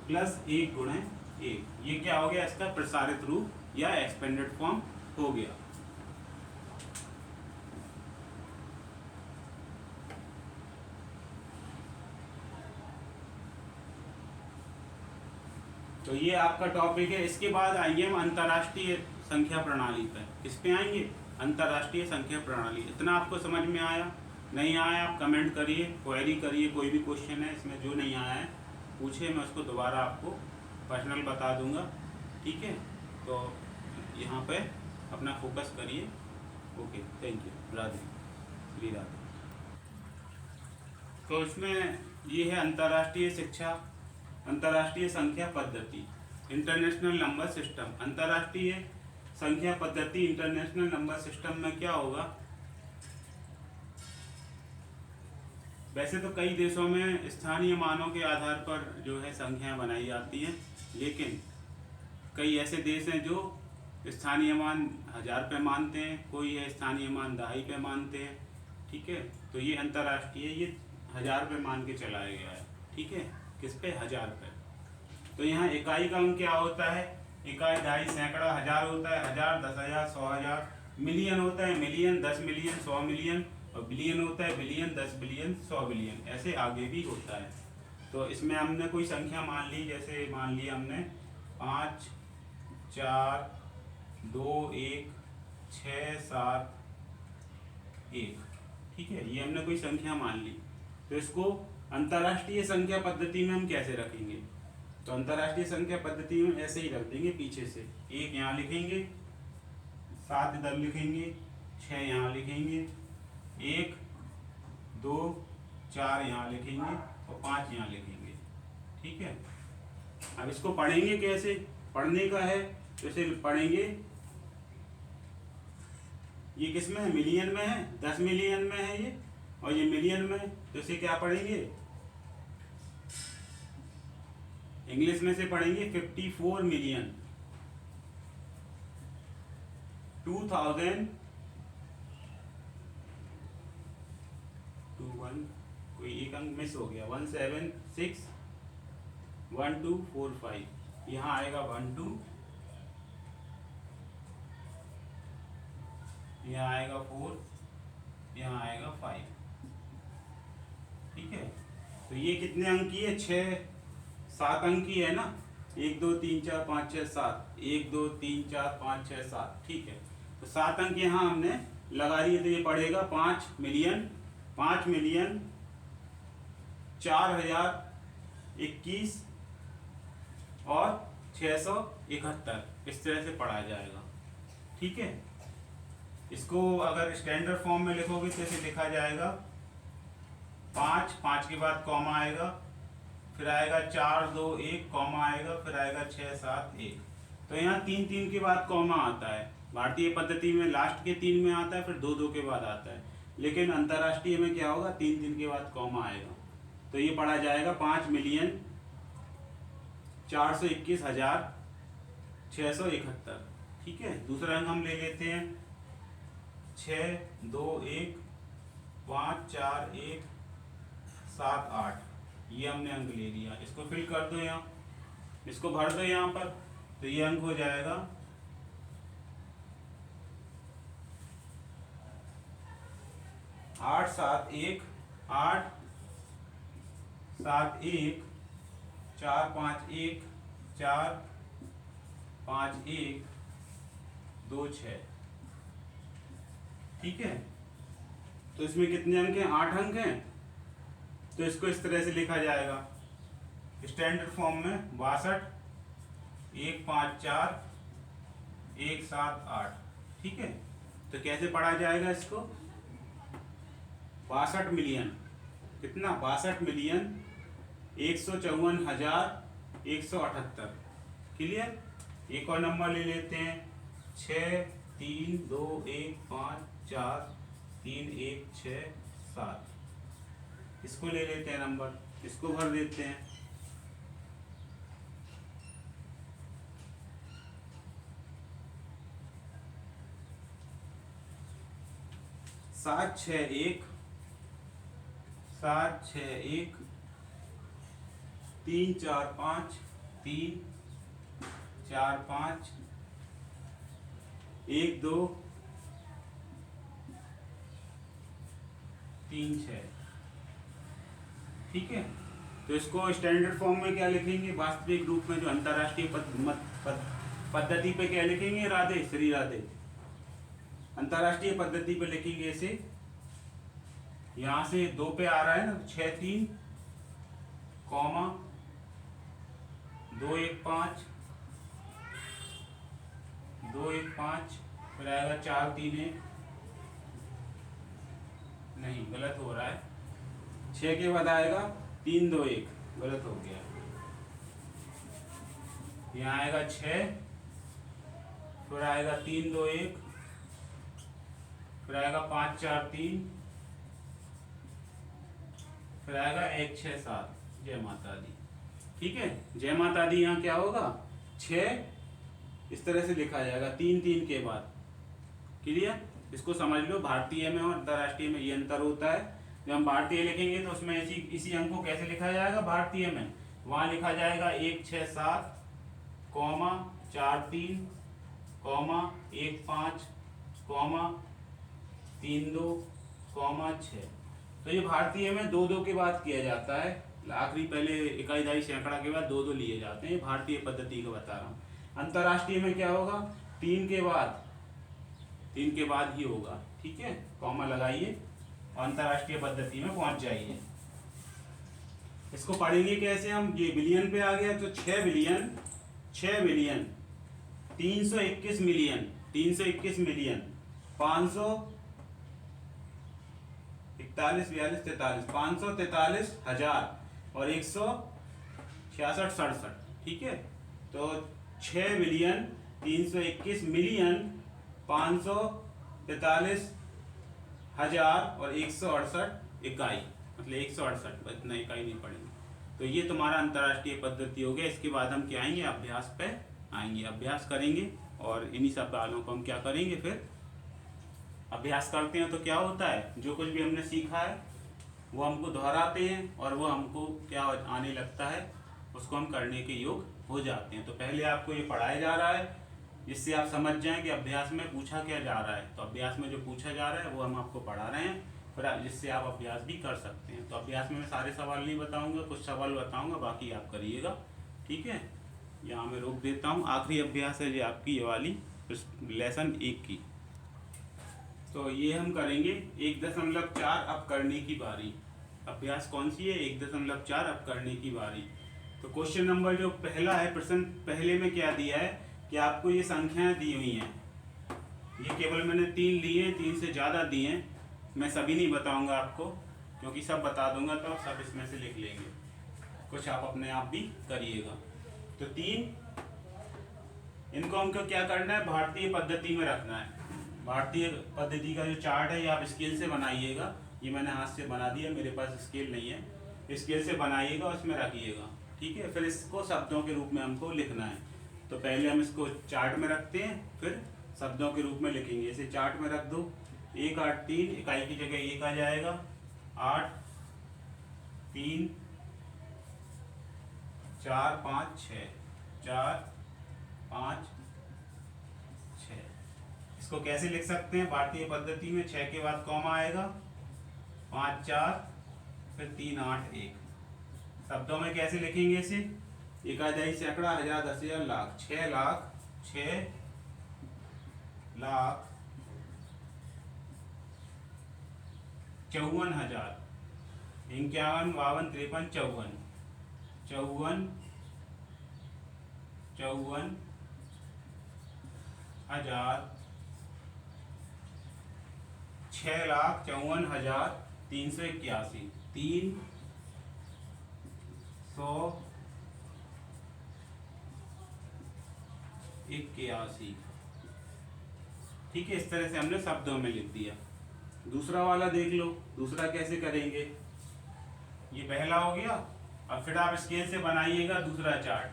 प्लस 1 गुणे 1। ये क्या हो गया, इसका प्रसारित रूप या एक्सपेंडेड फॉर्म हो गया। तो ये आपका टॉपिक है। इसके बाद आएंगे हम अंतर्राष्ट्रीय संख्या प्रणाली पर। किस पे आएंगे, अंतर्राष्ट्रीय संख्या प्रणाली। इतना आपको समझ में आया, नहीं आया आप कमेंट करिए, क्वेरी करिए, कोई भी क्वेश्चन है इसमें जो नहीं आया है पूछिए, मैं उसको दोबारा आपको पर्सनल बता दूंगा। ठीक है, तो यहाँ पे अपना फोकस करिए। Okay, thank you, Radhe, Shri Radhe. तो इसमें ये है अंतर्राष्ट्रीय शिक्षा, अंतर्राष्ट्रीय संख्या पद्धति, इंटरनेशनल नंबर सिस्टम। अंतर्राष्ट्रीय संख्या पद्धति, इंटरनेशनल नंबर सिस्टम में क्या होगा, वैसे तो कई देशों में स्थानीय मानों के आधार पर जो है संख्याएं बनाई जाती हैं, लेकिन कई ऐसे देश हैं जो स्थानीय मान 1000 पे मानते हैं, कोई है स्थानीय मान 2.5 पे मानते हैं। ठीक है, तो ये अंतर्राष्ट्रीय, ये 1000 पे मान के चलाया गया है। ठीक है, किस पे, 1000 पे। तो यहाँ इकाई का अंक क्या होता है, इकाई, दहाई, सैकड़ा, हजार होता है, हजार, 10,000, 100,000, मिलियन होता है, मिलियन, 10 मिलियन, 100 मिलियन, और बिलियन होता है, बिलियन, 10 बिलियन, 100 बिलियन, ऐसे आगे भी होता है। तो इसमें हमने कोई संख्या मान ली, जैसे मान लिया हमने 5, 4, 2, 1, 6, 7, 1, ठीक है, ये हमने कोई संख्या मान ली। तो इसको अंतर्राष्ट्रीय संख्या पद्धति में हम कैसे रखेंगे, तो अंतर्राष्ट्रीय संख्या पद्धति में ऐसे ही रख देंगे, पीछे से 1 यहाँ लिखेंगे, 7 इधर लिखेंगे, 6 यहाँ लिखेंगे, 1, 2, 4 यहाँ लिखेंगे और 5 यहाँ लिखेंगे, ठीक है। अब इसको पढ़ेंगे कैसे, पढ़ने का है तो इसे पढ़ेंगे, ये किस में है, मिलियन में है, 10 मिलियन में है ये, और ये मिलियन में, तो इसे क्या पढ़ेंगे, इंग्लिश में से पढ़ेंगे 54 मिलियन 2000 कोई एक अंक मिस हो गया, 1761245, यहाँ आएगा 12, यहाँ आएगा 4, यहाँ आएगा 5, ठीक है। तो ये कितने अंक की है, 7 अंक की है ना, 1 2 3 4 5 6 7, 1 2 3 4 5 6 7, ठीक है। तो 7 अंक यहाँ हमने लगा दिए, तो ये पड़ेगा 5 मिलियन 4,021 और 671, इस तरह से पढ़ा जाएगा, ठीक है। इसको अगर स्टैंडर्ड फॉर्म में लिखोगे तो इसे लिखा जाएगा 5 के बाद कॉमा आएगा, फिर आएगा 4 2 1 कॉमा आएगा, फिर आएगा 6 7 1। तो यहाँ 3 के बाद कॉमा आता है, भारतीय पद्धति में लास्ट के 3 में आता है, फिर 2 के बाद आता है, लेकिन अंतर्राष्ट्रीय में क्या होगा, 3 के बाद कॉमा आएगा। तो ये पढ़ा जाएगा 5,421,671, ठीक है। दूसरा अंक हम ले लेते हैं 6 2 1 5 4 1 7 8, ये हमने अंक ले लिया, इसको फिल कर दो, यहाँ इसको भर दो यहाँ पर, तो ये अंक हो जाएगा 8 7 1 8 7 1 4 5 1 4 5 1 2 6, ठीक है। तो इसमें कितने अंक हैं, 8 अंक हैं। तो इसको इस तरह से लिखा जाएगा स्टैंडर्ड फॉर्म में 62 1 5 4 1 7 8, ठीक है। तो कैसे पढ़ा जाएगा इसको, 62 मिलियन, कितना, 62 मिलियन 154,178, क्लियर। एक और नंबर ले लेते हैं 6 3 2 1 5 4 3 1 6 7, इसको ले लेते हैं नंबर, इसको भर देते हैं, 7 6 1 7 6 1 3 4 5 3 4 5 1 2 3 6, ठीक है। तो इसको स्टैंडर्ड फॉर्म में क्या लिखेंगे, वास्तविक रूप में जो अंतर्राष्ट्रीय पद्धति पे क्या लिखेंगे, राधे श्री राधे, अंतर्राष्ट्रीय पद्धति पे लिखेंगे इसे, यहाँ से 2 पे आ रहा है ना, 6 3 कॉमा 2 1 5 2 1 5, फिर आएगा 4 3 1, नहीं गलत हो रहा है, 6 के बाद आएगा 3 2 1, गलत हो गया, यहाँ आएगा 6, फिर आएगा 3 2 1, फिर आएगा 5 4 3, फिर आएगा 1 6 7, जय माता दी, ठीक है। जय माता दी यहाँ क्या होगा, 6 इस तरह से लिखा जाएगा 3 3 के बाद, क्लियर। इसको समझ लो, भारतीय में और अंतर्राष्ट्रीय में ये अंतर होता है। जब हम भारतीय लिखेंगे तो उसमें इसी अंक को कैसे लिखा जाएगा, भारतीय में वहाँ लिखा जाएगा 167 कॉमा 43 कॉमा 15 कॉमा 32 कॉमा 6। तो ये भारतीय में 2-2 के बाद किया जाता है, आखिरी पहले इकाई दहाई सैकड़ा के बाद 2-2 लिए जाते हैं। भारतीय पद्धति का बता रहा हूँ। अंतर्राष्ट्रीय में क्या होगा, 3 के बाद ही होगा। ठीक है, कॉमा लगाइए और अंतर्राष्ट्रीय पद्धति में पहुंच जाइए। इसको पढ़ेंगे कैसे हम, ये बिलियन पे आ गया तो 6 बिलियन 321 मिलियन 500 41 42 43 543 हजार और 166 67। ठीक है, तो 6 बिलियन 321 मिलियन 543 हजार और 168 इकाई, मतलब 168, इतना इकाई नहीं पड़ेंगे। तो ये तुम्हारा अंतर्राष्ट्रीय पद्धति हो गया। इसके बाद हम क्या आएंगे, अभ्यास पे आएंगे, अभ्यास करेंगे और इन्हीं सब सवालों को हम क्या करेंगे, फिर अभ्यास करते हैं। तो क्या होता है, जो कुछ भी हमने सीखा है वो हमको दोहराते हैं और वो हमको क्या आने लगता है, उसको हम करने के योग हो जाते हैं। तो पहले आपको ये पढ़ाया जा रहा है जिससे आप समझ जाएं कि अभ्यास में पूछा क्या जा रहा है। तो अभ्यास में जो पूछा जा रहा है वो हम आपको पढ़ा रहे हैं, फिर जिससे आप अभ्यास भी कर सकते हैं। तो अभ्यास में मैं सारे सवाल नहीं बताऊंगा, कुछ सवाल बताऊंगा, बाकी आप करिएगा। ठीक है, यहाँ मैं रोक देता हूँ। आखिरी अभ्यास है ये आपकी, ये वाली लेसन 1 की। तो ये हम करेंगे 1.4 अब करने की बारी। अभ्यास कौन सी है, 1.4 अब करने की बारी। तो क्वेश्चन नंबर जो पहला है, प्रश्न पहले में क्या दिया है कि आपको ये संख्याएं दी हुई हैं, ये केवल मैंने 3 लिए हैं, 3 से ज़्यादा दिए हैं। मैं सभी नहीं बताऊंगा आपको, क्योंकि सब बता दूंगा तो आप सब इसमें से लिख लेंगे, कुछ आप अपने आप भी करिएगा। तो 3, इनको हमको क्या करना है, भारतीय पद्धति में रखना है। भारतीय पद्धति का जो चार्ट है ये आप स्केल से बनाइएगा। ये मैंने हाथ से बना दिया, मेरे पास स्केल नहीं है। स्केल से बनाइएगा, उसमें रखिएगा। ठीक है, फिर इसको शब्दों के रूप में हमको लिखना है। तो पहले हम इसको चार्ट में रखते हैं, फिर शब्दों के रूप में लिखेंगे। इसे चार्ट में रख दो। 1 8 3, इकाई की जगह 1 आ जाएगा। 8 3 4 5 6 4 5 6। इसको कैसे लिख सकते हैं भारतीय पद्धति में, 6 के बाद कॉमा आएगा, 5 4 फिर 3 8 1। शब्दों में कैसे लिखेंगे इसे, इकाई सैकड़ा हजार 10 हजार लाख, 6 लाख 6 लाख 54 हजार 51 52 53 54 54 54 हजार 6 लाख 54 हजार 381 381। ठीक है, इस तरह से हमने शब्दों में लिख दिया। दूसरा वाला देख लो, दूसरा कैसे करेंगे। ये पहला हो गया। अब फिर आप स्केल से बनाइएगा दूसरा चार्ट,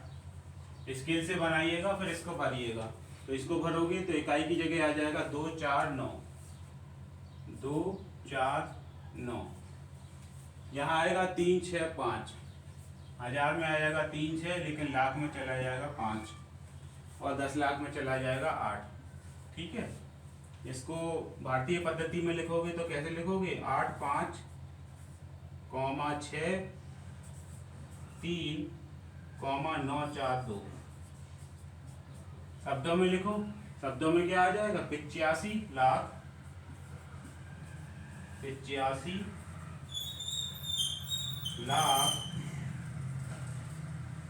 स्केल से बनाइएगा, फिर इसको भरिएगा। तो इसको भरोगे तो इकाई की जगह आ जाएगा 2 4 9 2 4 9। यहाँ आएगा 3 6 5, हजार में आ जाएगा 3 6, लेकिन लाख में चला जाएगा 5 और 10 लाख में चला जाएगा 8। ठीक है, इसको भारतीय पद्धति में लिखोगे तो कैसे लिखोगे, 8 5 कॉमा 6 3 कॉमा 9 4 2। शब्दों में लिखो, शब्दों में क्या आ जाएगा, 85 लाख 65 लाख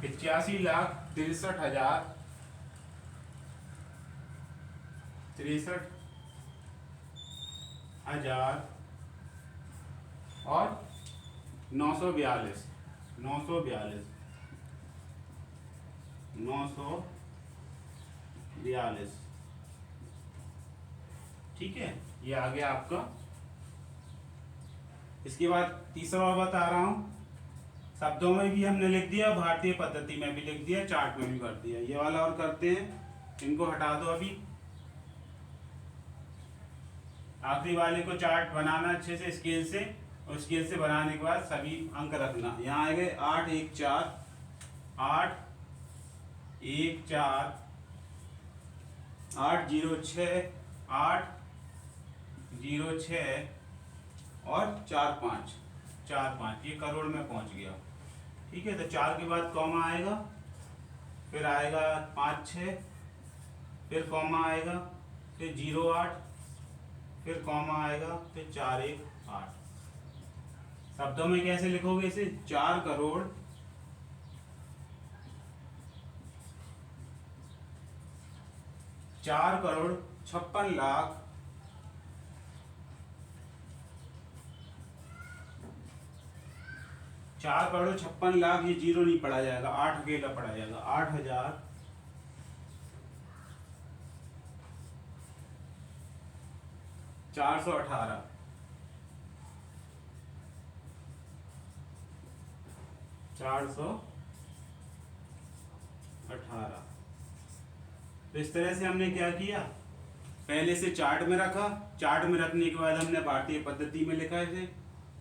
85 लाख 63 हजार 63 हजार और 942 942 942। ठीक है, ये आ गया आपका। इसके बाद तीसरा बता रहा हूं, शब्दों में भी हमने लिख दिया, भारतीय पद्धति में भी लिख दिया, चार्ट में भी कर दिया। ये वाला और करते हैं, इनको हटा दो अभी। आखिरी वाले को चार्ट बनाना अच्छे से स्केल से, और स्केल से बनाने के बाद सभी अंक रखना। यहाँ आ गए 8 1 4 8 1 4 8 0 6 8 0 6 और 4 5 4 5, ये करोड़ में पहुंच गया। ठीक है, तो 4 के बाद कॉमा आएगा, फिर आएगा 5 6, फिर कॉमा आएगा, फिर 0 8, फिर कॉमा आएगा, फिर 4 1 8। शब्दों में कैसे लिखोगे इसे? 4 करोड़ 56 लाख 4 करोड़ 56 लाख, ये जीरो नहीं पढ़ा जाएगा, 8 अकेला पढ़ा जाएगा। 8,000 418 418। तो इस तरह से हमने क्या किया, पहले से चार्ट में रखा, चार्ट में रखने के बाद हमने भारतीय पद्धति में लिखा इसे,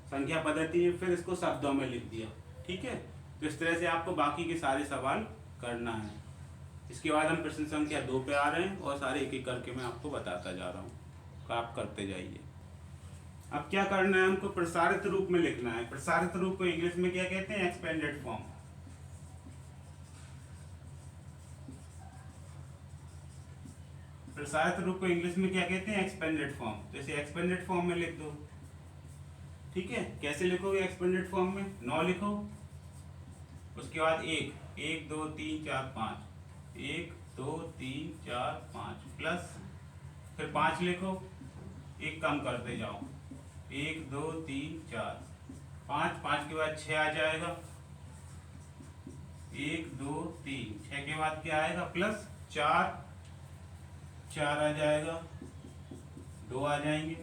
संख्या पद्धति में, फिर इसको शब्दों में लिख दिया। ठीक है, तो इस तरह से आपको बाकी के सारे सवाल करना है। इसके बाद हम प्रश्न संख्या 2 पे आ रहे हैं और सारे एक एक करके मैं आपको बताता जा रहा हूँ, तो आप करते जाइए। अब क्या करना है, हमको प्रसारित रूप में लिखना है। प्रसारित रूप को इंग्लिश में क्या कहते हैं? Expanded form. प्रसारित रूप को इंग्लिश में क्या कहते हैं? Expanded form. जैसे एक्सपेंडेड फॉर्म में लिख दो। ठीक है, कैसे लिखोगे एक्सपेंडेड फॉर्म में? 9 लिखो, उसके बाद 1 1 2 3 4 5, 1 2 3 4 5 प्लस, फिर 5 लिखो, एक कम करते जाओ, 1 2 3 4 5, 5 के बाद 6 आ जाएगा, 1 2 3, 6 के बाद क्या आएगा? प्लस 4 4 आ जाएगा, 2 आ जाएंगे,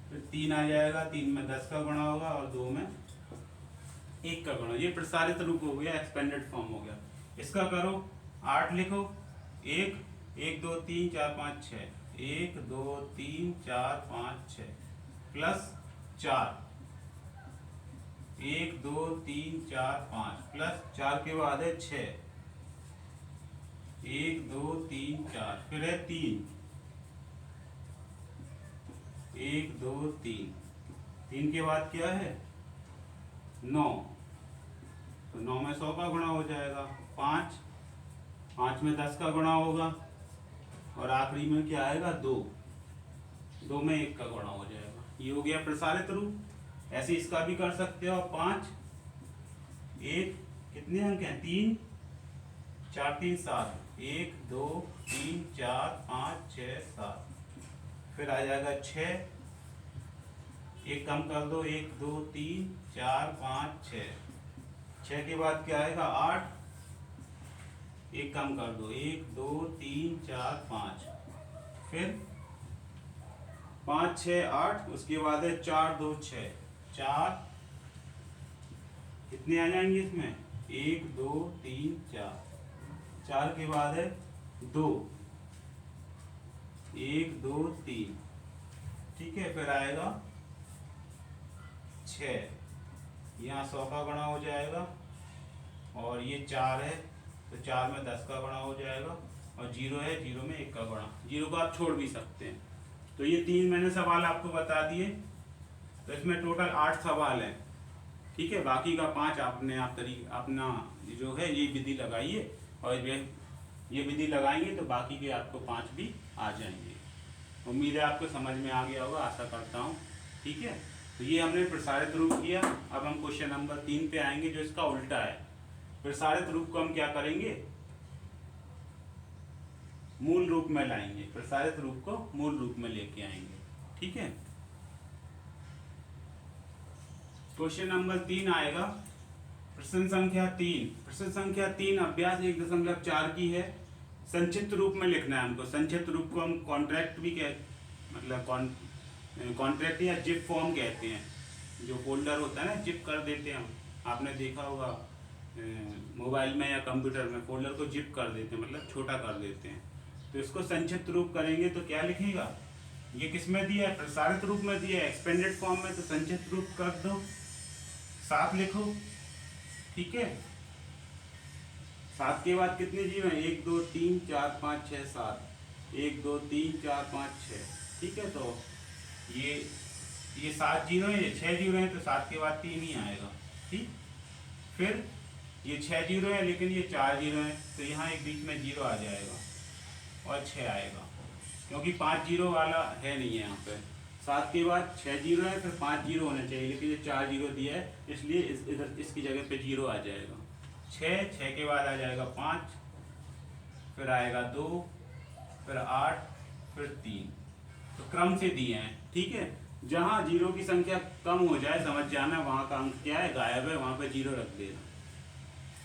फिर 3 आ जाएगा, 3 में 10 का गुणा होगा और 2 में 1 का गुणा। ये प्रसारित रूप हो गया, एक्सपेंडेड फॉर्म हो गया। इसका करो, 8 लिखो, 1 1 2 3 4 5 6, 1 2 3 4 5 6 प्लस 4, 1 2 3 4 5 प्लस 4 के बाद है 6, 1 2 3 4, फिर है 3, 1 2 3, 3 के बाद क्या है? 9, तो 9 में 100 का गुणा हो जाएगा, 5 5 में 10 का गुणा होगा और आखिरी में क्या आएगा? 2 2 में 1 का गुणा हो जाएगा। ये हो गया प्रसारित रूप। ऐसे इसका भी कर सकते हो। 5 1, कितने अंक हैं? 3 4 3 7, 1 2 3 4 5 6 7, फिर आ जाएगा 6, एक कम कर दो, 1 2 3 4 5 6, 6 के बाद क्या आएगा? 8, एक कम कर दो, 1 2 3 4 5, फिर 5 6 8, उसके बाद है 4 2 6, 4, कितने आ जाएंगे इसमें? 1 2 3 4, 4 के बाद है 2, 1 2 3, ठीक है, फिर आएगा 6, यहाँ 100 का गुणा हो जाएगा और ये 4 है तो 4 में 10 का गुणा हो जाएगा और 0 है, 0 में 1 का गुणा। 0 को आप छोड़ भी सकते हैं। तो ये 3 मैंने सवाल आपको बता दिए, तो इसमें टोटल 8 सवाल हैं। ठीक है, बाकी का 5 आपने अपना जो है ये विधि लगाइए और ये विधि लगाएंगे तो बाकी के आपको 5 भी आ जाएंगे। उम्मीद है आपको समझ में आ गया होगा, आशा करता हूँ। ठीक है, तो ये हमने प्रसारित रूप किया। अब हम क्वेश्चन नंबर 3 पे आएंगे जो इसका उल्टा है। प्रसारित रूप को हम क्या करेंगे? मूल रूप में लाएंगे। प्रसारित रूप को मूल रूप में लेके आएंगे। ठीक है, क्वेश्चन नंबर 3 आएगा, प्रश्न संख्या 3। प्रश्न संख्या 3 अभ्यास 1.4 की है। संक्षिप्त रूप में लिखना है हमको। संक्षिप्त रूप को हम कॉन्ट्रैक्ट भी मतलब कॉन्ट्रैक्ट या जिप फॉर्म कहते हैं। जो फोल्डर होता है ना, जिप कर देते हैं हम, आपने देखा होगा मोबाइल में या कंप्यूटर में फोल्डर को जिप कर देते हैं, मतलब छोटा कर देते हैं। तो इसको संक्षिप्त रूप करेंगे तो क्या लिखेगा? ये किस में दिया है? प्रसारित रूप में दिया है, एक्सपेंडेड फॉर्म में। तो संक्षिप्त रूप कर दो, 7 लिखो। ठीक है, 7 के बाद कितने जीरो हैं? 1 2 3 4 5 6 7, 1 2 3 4 5 6। ठीक है, तो ये 7 जीरो है, ये 6 जीरो है, तो 7 के बाद 3 ही आएगा। ठीक, फिर ये 6 जीरो है लेकिन ये 4 जीरो है, तो यहाँ एक बीच में जीरो आ जाएगा और 6 आएगा, क्योंकि 5 जीरो वाला है नहीं है यहाँ पे। 7 के बाद 6 जीरो है, फिर 5 जीरो होने चाहिए, लेकिन ये 4 जीरो दिया है, इसलिए इधर इसकी जगह पे जीरो आ जाएगा। 6 के बाद आ जाएगा 5, फिर आएगा 2, फिर 8, फिर 3। तो क्रम से दिए हैं। ठीक है, जहाँ जीरो की संख्या कम हो जाए समझ जाना वहाँ का अंक क्या है, गायब है, वहाँ पे जीरो रख देना।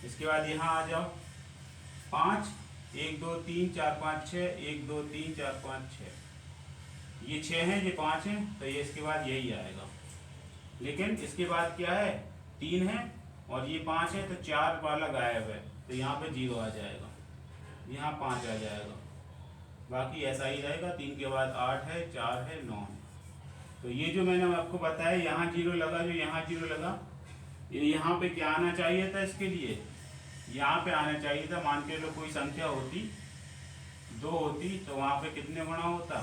इसके बाद यहाँ आ जाओ 5, 1 2 3 4 5 6, 1 2 3 4 5 6, ये 6 है, ये 5 है, तो ये इसके बाद यही आएगा। लेकिन इसके बाद क्या है, 3 है और ये 5 है, तो 4 वाला गायब है, तो यहाँ पे जीरो आ जाएगा, यहाँ 5 आ जाएगा, बाकी ऐसा ही रहेगा। 3 के बाद 8 है, 4 है, 9 है। तो ये जो मैंने आपको बताया, यहाँ जीरो लगा, जो यहाँ जीरो लगा, ये यहाँ पे क्या आना चाहिए था, इसके लिए यहाँ पे आना चाहिए था। मान के लो कोई संख्या होती 2 होती, तो वहाँ पे कितने गुणा होता,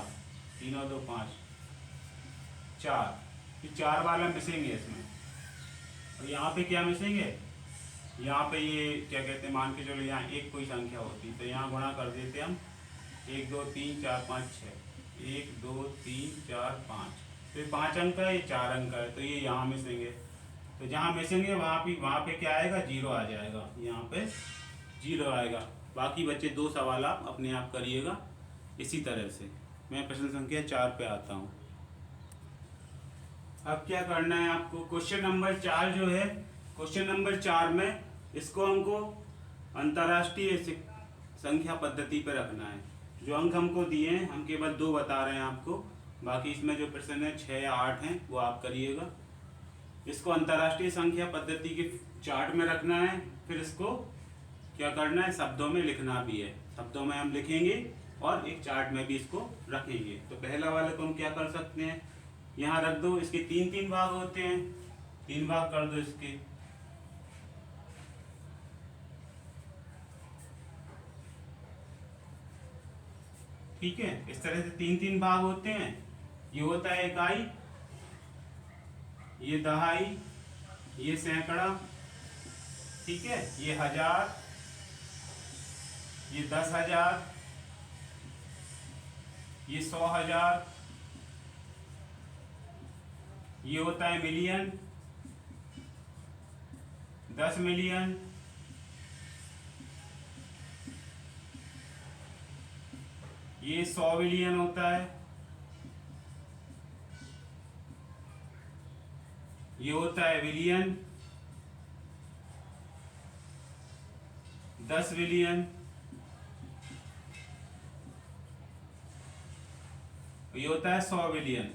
3 और 2 5, 4। ये 4 वाला मिसेंगे इसमें, और यहाँ पे क्या मिसेंगे, यहाँ पे ये क्या कहते हैं, मान के चलो यहाँ एक कोई संख्या होती, तो यहाँ गुणा कर देते हम, 1 2 3 4 5 6, 1 2 3 4 5, तो ये 5 अंक है, ये 4 अंक है, तो ये यहाँ मिसेंगे। तो जहाँ मिसेंगे वहाँ पे क्या आएगा, जीरो आ जाएगा, यहाँ पे जीरो आएगा। बाकी बच्चे 2 सवाल आप अपने आप करिएगा इसी तरह से। मैं प्रश्न संख्या 4 पे आता हूँ। अब क्या करना है आपको, क्वेश्चन नंबर 4 जो है, क्वेश्चन नंबर 4 में इसको हमको अंतर्राष्ट्रीय संख्या पद्धति पे रखना है। जो अंक हमको दिए हैं, हम केवल 2 बता रहे हैं आपको, बाकी इसमें जो प्रश्न है 6 या 8 हैं वो आप करिएगा। इसको अंतर्राष्ट्रीय संख्या पद्धति के चार्ट में रखना है, फिर इसको क्या करना है, शब्दों में लिखना भी है। शब्दों में हम लिखेंगे और एक चार्ट में भी इसको रखेंगे। तो पहला वाले को हम क्या कर सकते हैं, यहाँ रख दो, इसके 3-3 भाग होते हैं, 3 भाग कर दो इसके। ठीक है, इस तरह से 3-3 भाग होते हैं। ये होता है इकाई, ये दहाई, ये सैकड़ा, ठीक है, ये हजार, ये 10,000, ये 100,000, ये होता है मिलियन, 10 मिलियन, ये 100 मिलियन होता है, ये होता है बिलियन, 10 बिलियन, ये होता है 100 बिलियन।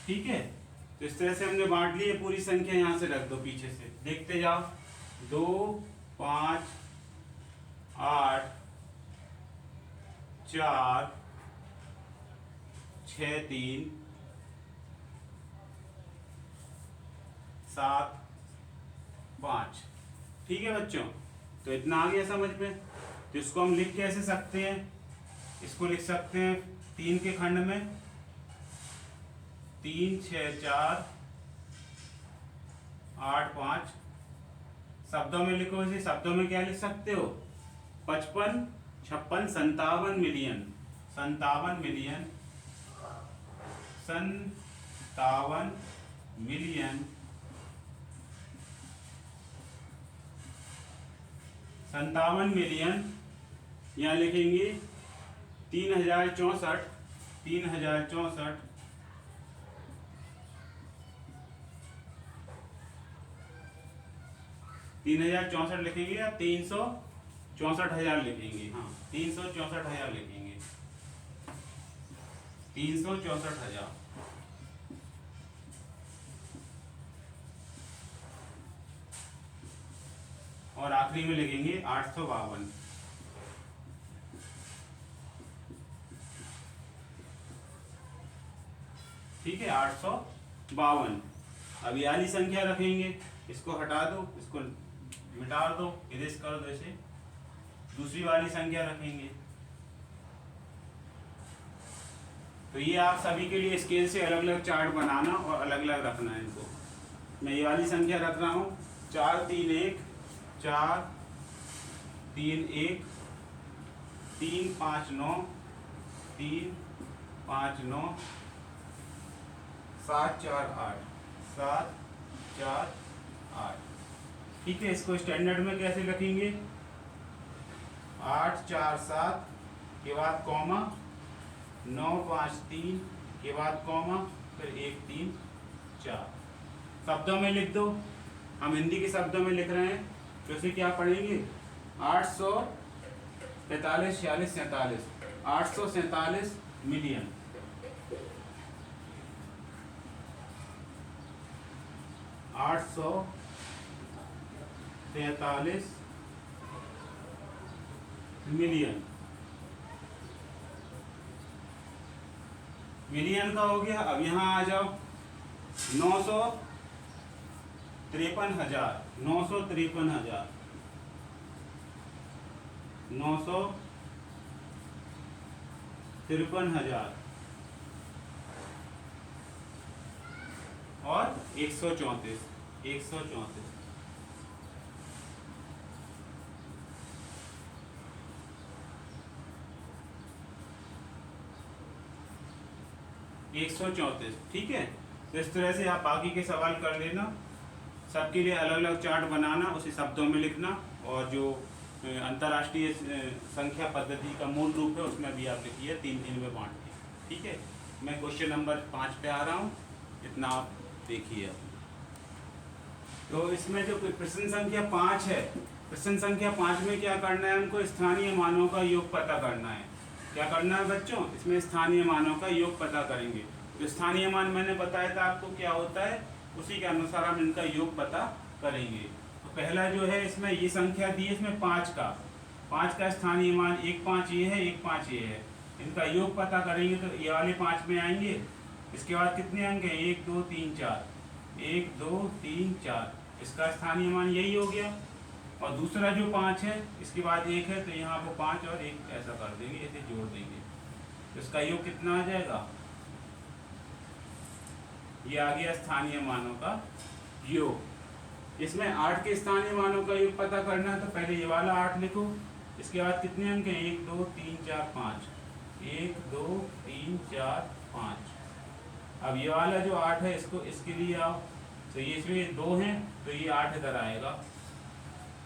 ठीक है, तो इस तरह से हमने बांट ली है पूरी संख्या। यहां से रख दो, पीछे से देखते जाओ, 2 5 8 4 6 3 7 5। ठीक है बच्चों, तो इतना आ गया समझ में। तो इसको हम लिख कैसे सकते हैं, इसको लिख सकते हैं 3 के खंड में, 3 6 4 8 5। शब्दों में लिखो, इसे शब्दों में क्या लिख सकते हो, 55 56 57 मिलियन, 57 मिलियन, 57 मिलियन, 57 मिलियन। यहाँ लिखेंगे 3064, 3064, 3064 लिखेंगे या 364,000 लिखेंगे, हाँ 364,000 लिखेंगे, 364,000। और आखिरी में लिखेंगे 852। ठीक है, 852। अब ये वाली संख्या रखेंगे, इसको हटा दो, इसको मिटा दो, इरेज कर दो ऐसे। दूसरी वाली संख्या रखेंगे। तो ये आप सभी के लिए स्केल से अलग अलग चार्ट बनाना और अलग अलग रखना है इनको। मैं ये वाली संख्या रख रहा हूँ 4 3 1 4 3 1 3 5 9 3 5 9 7 4 8 7 4 8। ठीक है, इसको स्टैंडर्ड में कैसे लिखेंगे? 8 4 7 के बाद कॉमा 9 5 3 के बाद कॉमा फिर 1 3 4। शब्दों में लिख दो, हम हिंदी के शब्दों में लिख रहे हैं तो इसे क्या पढ़ेंगे? 843 46 47 847 मिलियन। आठ सौ 43 मिलियन। मिलियन का हो गया। अब यहाँ आ जाओ 953,000 953,000 953,000 और 134 134। ठीक है। तो इस तरह से आप बाकी के सवाल कर लेना, सबके लिए अलग अलग चार्ट बनाना, उसी शब्दों में लिखना, और जो अंतर्राष्ट्रीय संख्या पद्धति का मूल रूप है उसमें भी आप लिखिए 3 में बांट के। ठीक है, मैं क्वेश्चन नंबर 5 पे आ रहा हूँ, इतना आप देखिए। तो इसमें जो प्रश्न संख्या 5 है, प्रश्न संख्या 5 में क्या करना है? हमको स्थानीय मानों का योग पता करना है। क्या करना है बच्चों? इसमें स्थानीय मानों का योग पता करेंगे। जो स्थानीय मान मैंने बताया था आपको क्या होता है, उसी के अनुसार हम इनका योग पता करेंगे। तो पहला जो है, इसमें ये संख्या दी है, इसमें 5 का स्थानीय मान 1 5 ये है, 1 5 ये है। इनका योग पता करेंगे तो ये वाले 5 में आएंगे। इसके बाद कितने अंक हैं? 1 2 3 4 1 2 3 4, इसका स्थानीय मान यही हो गया। और दूसरा जो 5 है, इसके बाद 1 है, तो यहाँ पर 5 और 1 ऐसा कर देंगे, ऐसे जोड़ देंगे, तो इसका योग कितना आ जाएगा? ये आ गया स्थानीय मानों का योग। इसमें 8 के स्थानीय मानों का योग पता करना है, तो पहले ये वाला 8 लिखो। इसके बाद कितने अंक हैं? 1 2 3 4 5 1 2 3 4 5। अब ये वाला जो 8 है, इसको इसके लिए आओ, तो ये इसमें 2 हैं, तो ये 8 इधर आएगा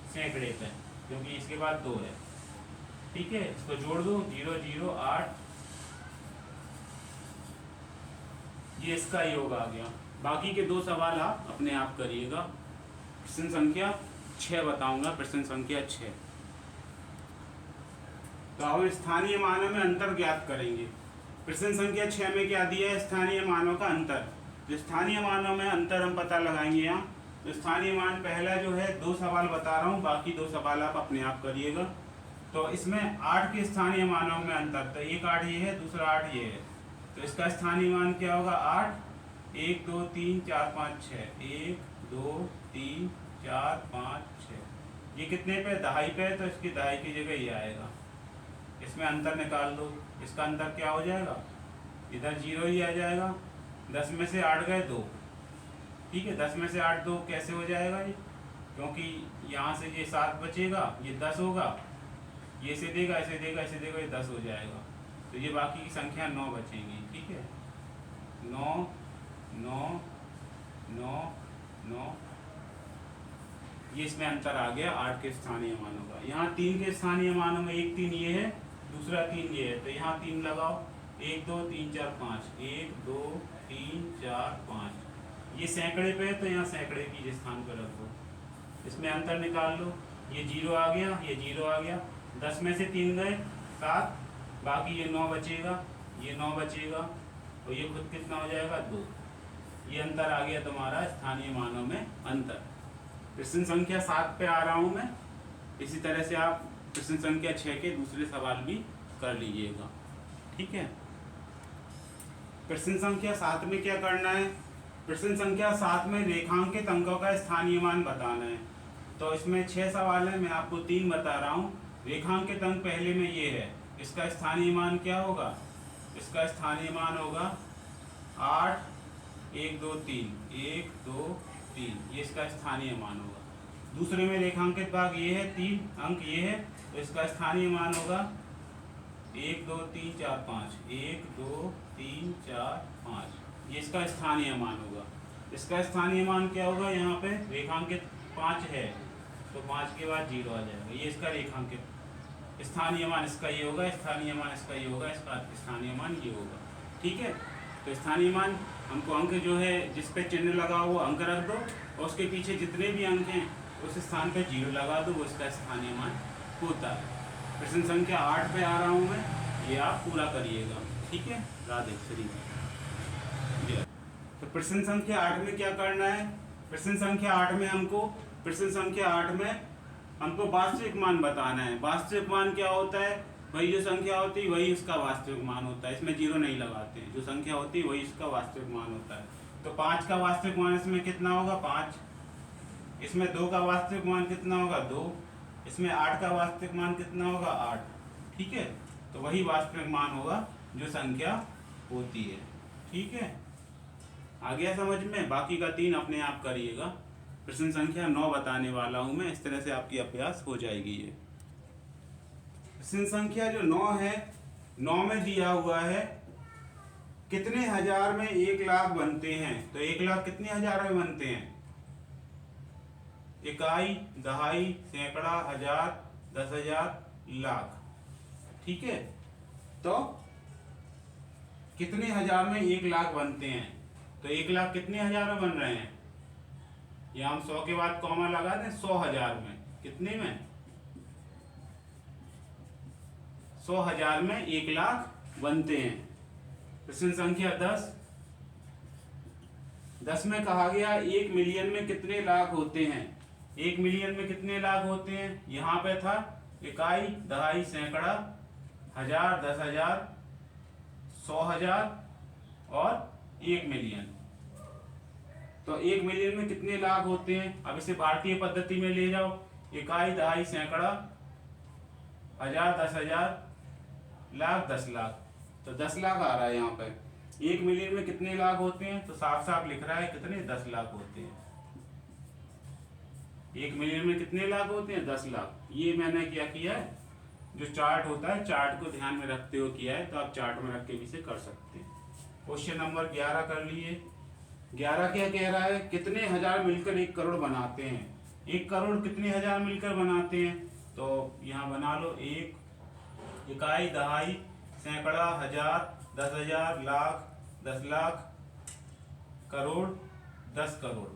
सैकड़े पे, क्योंकि इसके बाद 2 है। ठीक है, इसको जोड़ दो, 0 0 8, ये इसका योग आ गया। बाकी के 2 सवाल आप अपने आप करिएगा। प्रश्न संख्या 6 बताऊंगा, प्रश्न संख्या 6। तो हम स्थानीय मानों में अंतर ज्ञात करेंगे। प्रश्न संख्या 6 में क्या दिया है? स्थानीय मानों का अंतर। जो स्थानीय मानों में अंतर हम पता लगाएंगे यहाँ। तो स्थानीय मान पहला जो है, 2 सवाल बता रहा हूँ, बाकी 2 सवाल आप अपने आप करिएगा। तो इसमें 8 के स्थानीय मानों में अंतर, तो एक 8 ये है, दूसरा 8 ये है, तो इसका स्थानीय मान क्या होगा? 8 1 2 3 4 5 6 1 2 3 4 5 6। ये कितने पे? दहाई पे, तो इसकी दहाई की जगह ये आएगा। इसमें अंतर निकाल दो, इसका अंतर क्या हो जाएगा? इधर 0 ही आ जाएगा। 10 में से 8 गए 2। ठीक है, 10 में से 8 2 कैसे हो जाएगा ये? क्योंकि यहाँ से ये 7 बचेगा, ये 10 होगा, ये ऐसे देगा, ऐसे देगा, ऐसे देगा, ये 10 हो जाएगा। तो ये बाकी की संख्या 9 बचेंगी। ठीक है, 9 9 9 9, ये इसमें अंतर आ गया 8 के स्थानीय मानों का। यहाँ 3 के स्थानीय मानों में, एक 3 ये है, दूसरा 3 ये है, तो यहाँ 3 लगाओ, 1 2 3 4 5 1 2 3 4 5। ये सैकड़े पे है, तो यहाँ सैकड़े की स्थान पर रखो। इसमें अंतर निकाल लो, ये 0 आ गया, ये 0 आ गया। 10 में से 3 गए 7, बाकी ये 9 बचेगा, ये 9 बचेगा, तो ये खुद कितना हो जाएगा? 2। ये अंतर आ गया तुम्हारा स्थानीय मानों में अंतर। प्रश्न संख्या 7 पे आ रहा हूँ मैं। इसी तरह से आप प्रश्न संख्या 6 के दूसरे सवाल भी कर लीजिएगा। ठीक है, प्रश्न संख्या 7 में क्या करना है? प्रश्न संख्या 7 में रेखांकित अंकों का स्थानीय मान बताना है। तो इसमें 6 सवाल है, मैं आपको 3 बता रहा हूँ। रेखांकित अंक पहले में ये है, इसका स्थानीय मान क्या होगा? इसका स्थानीय मान होगा 8 1 2 3 1 2 3, ये इसका स्थानीय मान होगा। दूसरे में रेखांकित भाग ये है, 3 अंक ये है, तो इसका स्थानीय मान होगा 1 2 3 4 5 1 2 3 4 5, ये इसका स्थानीय मान होगा। इसका स्थानीय मान क्या होगा? यहाँ पे रेखांकित 5 है तो 5 के बाद 0 आ जाएगा, ये इसका रेखांकित स्थानीय मान इसका ये होगा, स्थानीय मान इसका ये होगा, इसका स्थानीय मान ये होगा। ठीक है, तो स्थानीय मान हमको अंक जो है जिस पे चिन्ह लगा वो अंक रख दो, और उसके पीछे जितने भी अंक हैं उस स्थान पे 0 लगा दो, वो इसका स्थानीय मान होता है। प्रश्न संख्या 8 पे आ रहा हूँ मैं, ये आप पूरा करिएगा। ठीक है, राधे श्री। तो प्रश्न संख्या 8 में क्या करना है? प्रश्न संख्या 8 में हमको वास्तविक मान बताना है। वास्तविक मान क्या होता है? वही जो संख्या होती है वही उसका वास्तविक मान होता है, इसमें 0 नहीं लगाते हैं। जो संख्या होती है वही इसका वास्तविक मान होता है। तो 5 का वास्तविक मान इसमें कितना होगा? 5। इसमें 2 का वास्तविक मान कितना होगा? 2। इसमें 8 का वास्तविक मान कितना होगा? 8। ठीक है, तो वही वास्तविक मान होगा जो संख्या होती है। ठीक है, आ गया समझ में? बाकी का 3 अपने आप करिएगा। प्रश्न संख्या 9 बताने वाला हूं मैं, इस तरह से आपकी अभ्यास हो जाएगी। ये प्रश्न संख्या जो 9 है, 9 में दिया हुआ है कितने हजार में 1 लाख बनते हैं। तो 1 लाख कितने हजार में बनते हैं? इकाई, दहाई, सैकड़ा, हजार, 10,000, लाख। ठीक है, तो कितने हजार में 1 लाख बनते हैं? तो 1 लाख कितने हजार में बन रहे हैं? या हम 100 के बाद कॉमा लगा दें, 100,000 में। कितने में? 100,000 में 1 लाख बनते हैं। प्रश्न संख्या 10 में कहा गया 1 मिलियन में कितने लाख होते हैं। 1 मिलियन में कितने लाख होते हैं? यहाँ पे था इकाई, दहाई, सैकड़ा, हजार, 10,000, 100,000 और 1 मिलियन। तो 1 मिलियन में कितने लाख होते हैं? अब इसे भारतीय पद्धति में ले जाओ। इकाई, दहाई, सैकड़ा, हजार, 10,000, लाख, 10 लाख। तो 10 लाख आ रहा है यहाँ पे। 1 मिलियन में कितने लाख होते हैं? तो साफ साफ लिख रहा है कितने? 10 लाख होते हैं। 1 मिलियन में कितने लाख होते हैं? 10 लाख। ये मैंने क्या किया है, जो चार्ट होता है चार्ट को ध्यान में रखते हुए किया है, तो आप चार्ट में रख के भी इसे कर सकते हैं। क्वेश्चन नंबर 11 कर लिए। 11 क्या कह रहा है? कितने हजार मिलकर 1 करोड़ बनाते हैं। 1 करोड़ कितने हजार मिलकर बनाते हैं? तो यहाँ बना लो 1 इकाई, दहाई, सैकड़ा, हजार, 10,000, लाख, 10 लाख, करोड़, 10 करोड़।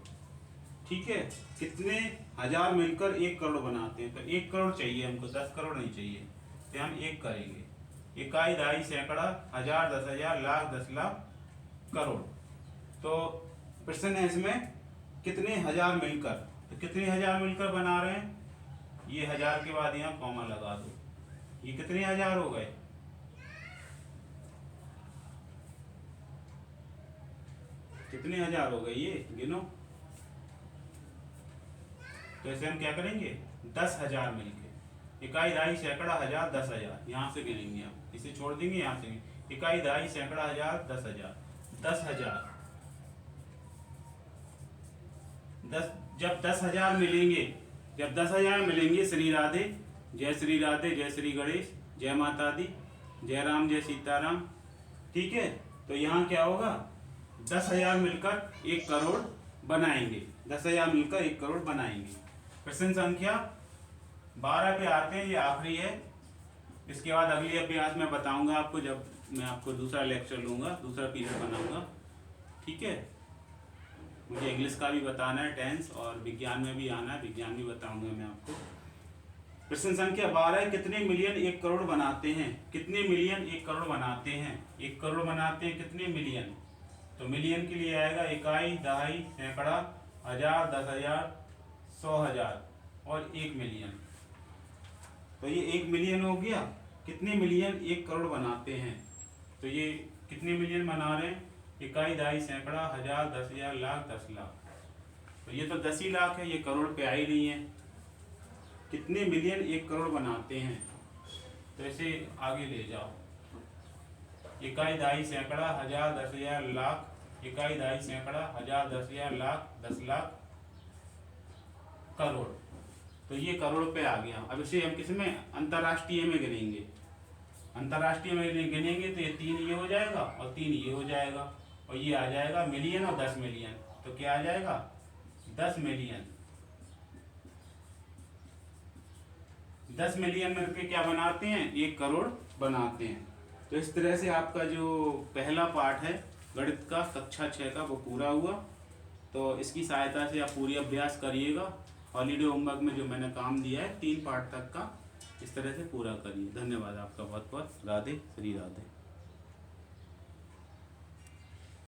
ठीक है, कितने हजार मिलकर 1 करोड़ बनाते हैं। तो 1 करोड़ चाहिए हमको, 10 करोड़ नहीं चाहिए, तो हम 1 करेंगे। इकाई, दहाई, सैकड़ा, हजार, 10,000, लाख, 10 लाख, करोड़। तो प्रश्न है इसमें कितने हजार मिलकर, तो कितने हजार मिलकर बना रहे हैं? ये हजार के बाद यहाँ कॉमा लगा दो। ये कितने हजार हो गए? कितने हजार हो गए? ये गिनो। तो ऐसे हम क्या करेंगे? 10,000 मिलके। इकाई, दहाई, सैकड़ा, हजार, 10,000, यहाँ से गिनेंगे हम, इसे छोड़ देंगे यहाँ से। इकाई, दहाई, सैकड़ा, हजार, 10,000, 10,000। जब 10,000 मिलेंगे, जब 10,000 मिलेंगे, श्री राधे, जय श्री राधे, जय श्री गणेश, जय माता दी, जय राम, जय सीताराम। ठीक है, तो यहाँ क्या होगा? 10,000 मिलकर 1 करोड़ बनाएंगे। 10,000 मिलकर 1 करोड़ बनाएंगे। प्रश्न संख्या 12 पे आते हैं, ये आखिरी है। इसके बाद अगली अभ्यास में बताऊंगा आपको, जब मैं आपको दूसरा लेक्चर लूंगा, दूसरा पीरियड बनाऊंगा। ठीक है, मुझे इंग्लिश का भी बताना है, टेंस, और विज्ञान में भी आना है, विज्ञान भी बताऊंगा मैं आपको। प्रश्न संख्या 12, कितने मिलियन 1 करोड़ बनाते हैं। कितने मिलियन 1 करोड़ बनाते हैं? 1 करोड़ बनाते हैं कितने मिलियन? तो मिलियन के लिए आएगा इकाई, दहाई, सैकड़ा, हजार, 10,000, 100,000 और 1 मिलियन। तो ये 1 मिलियन हो गया। कितने मिलियन 1 करोड़ बनाते हैं? तो ये कितने मिलियन बना रहे हैं? इकाई, दहाई, सैकड़ा, हजार, 10,000, लाख, 10 लाख। तो ये तो 10 ही लाख है, ये करोड़ पे आ ही नहीं है। कितने मिलियन 1 करोड़ बनाते हैं? तो इसे आगे ले जाओ। इकाई, दहाई, सैकड़ा, हजार, 10,000, लाख। इकाई, दहाई, सैकड़ा, हजार, 10,000, लाख, 10 लाख, करोड़। तो ये करोड़ पे आ गया। अब इसे हम किस में, अंतर्राष्ट्रीय में गिनेंगे। अंतर्राष्ट्रीय में गिनेंगे तो ये 3 ये हो जाएगा और 3 ये हो जाएगा, और ये आ जाएगा मिलियन और 10 मिलियन। तो क्या आ जाएगा? 10 मिलियन। 10 मिलियन मिलकर क्या बनाते हैं? 1 करोड़ बनाते हैं। तो इस तरह से आपका जो पहला पार्ट है गणित का कक्षा 6 का वो पूरा हुआ। तो इसकी सहायता से आप पूरी अभ्यास करिएगा। हॉलीडे होमवर्क में जो मैंने काम दिया है 3 पार्ट तक का, इस तरह से पूरा करिए। धन्यवाद आपका बहुत बहुत। राधे श्री राधे।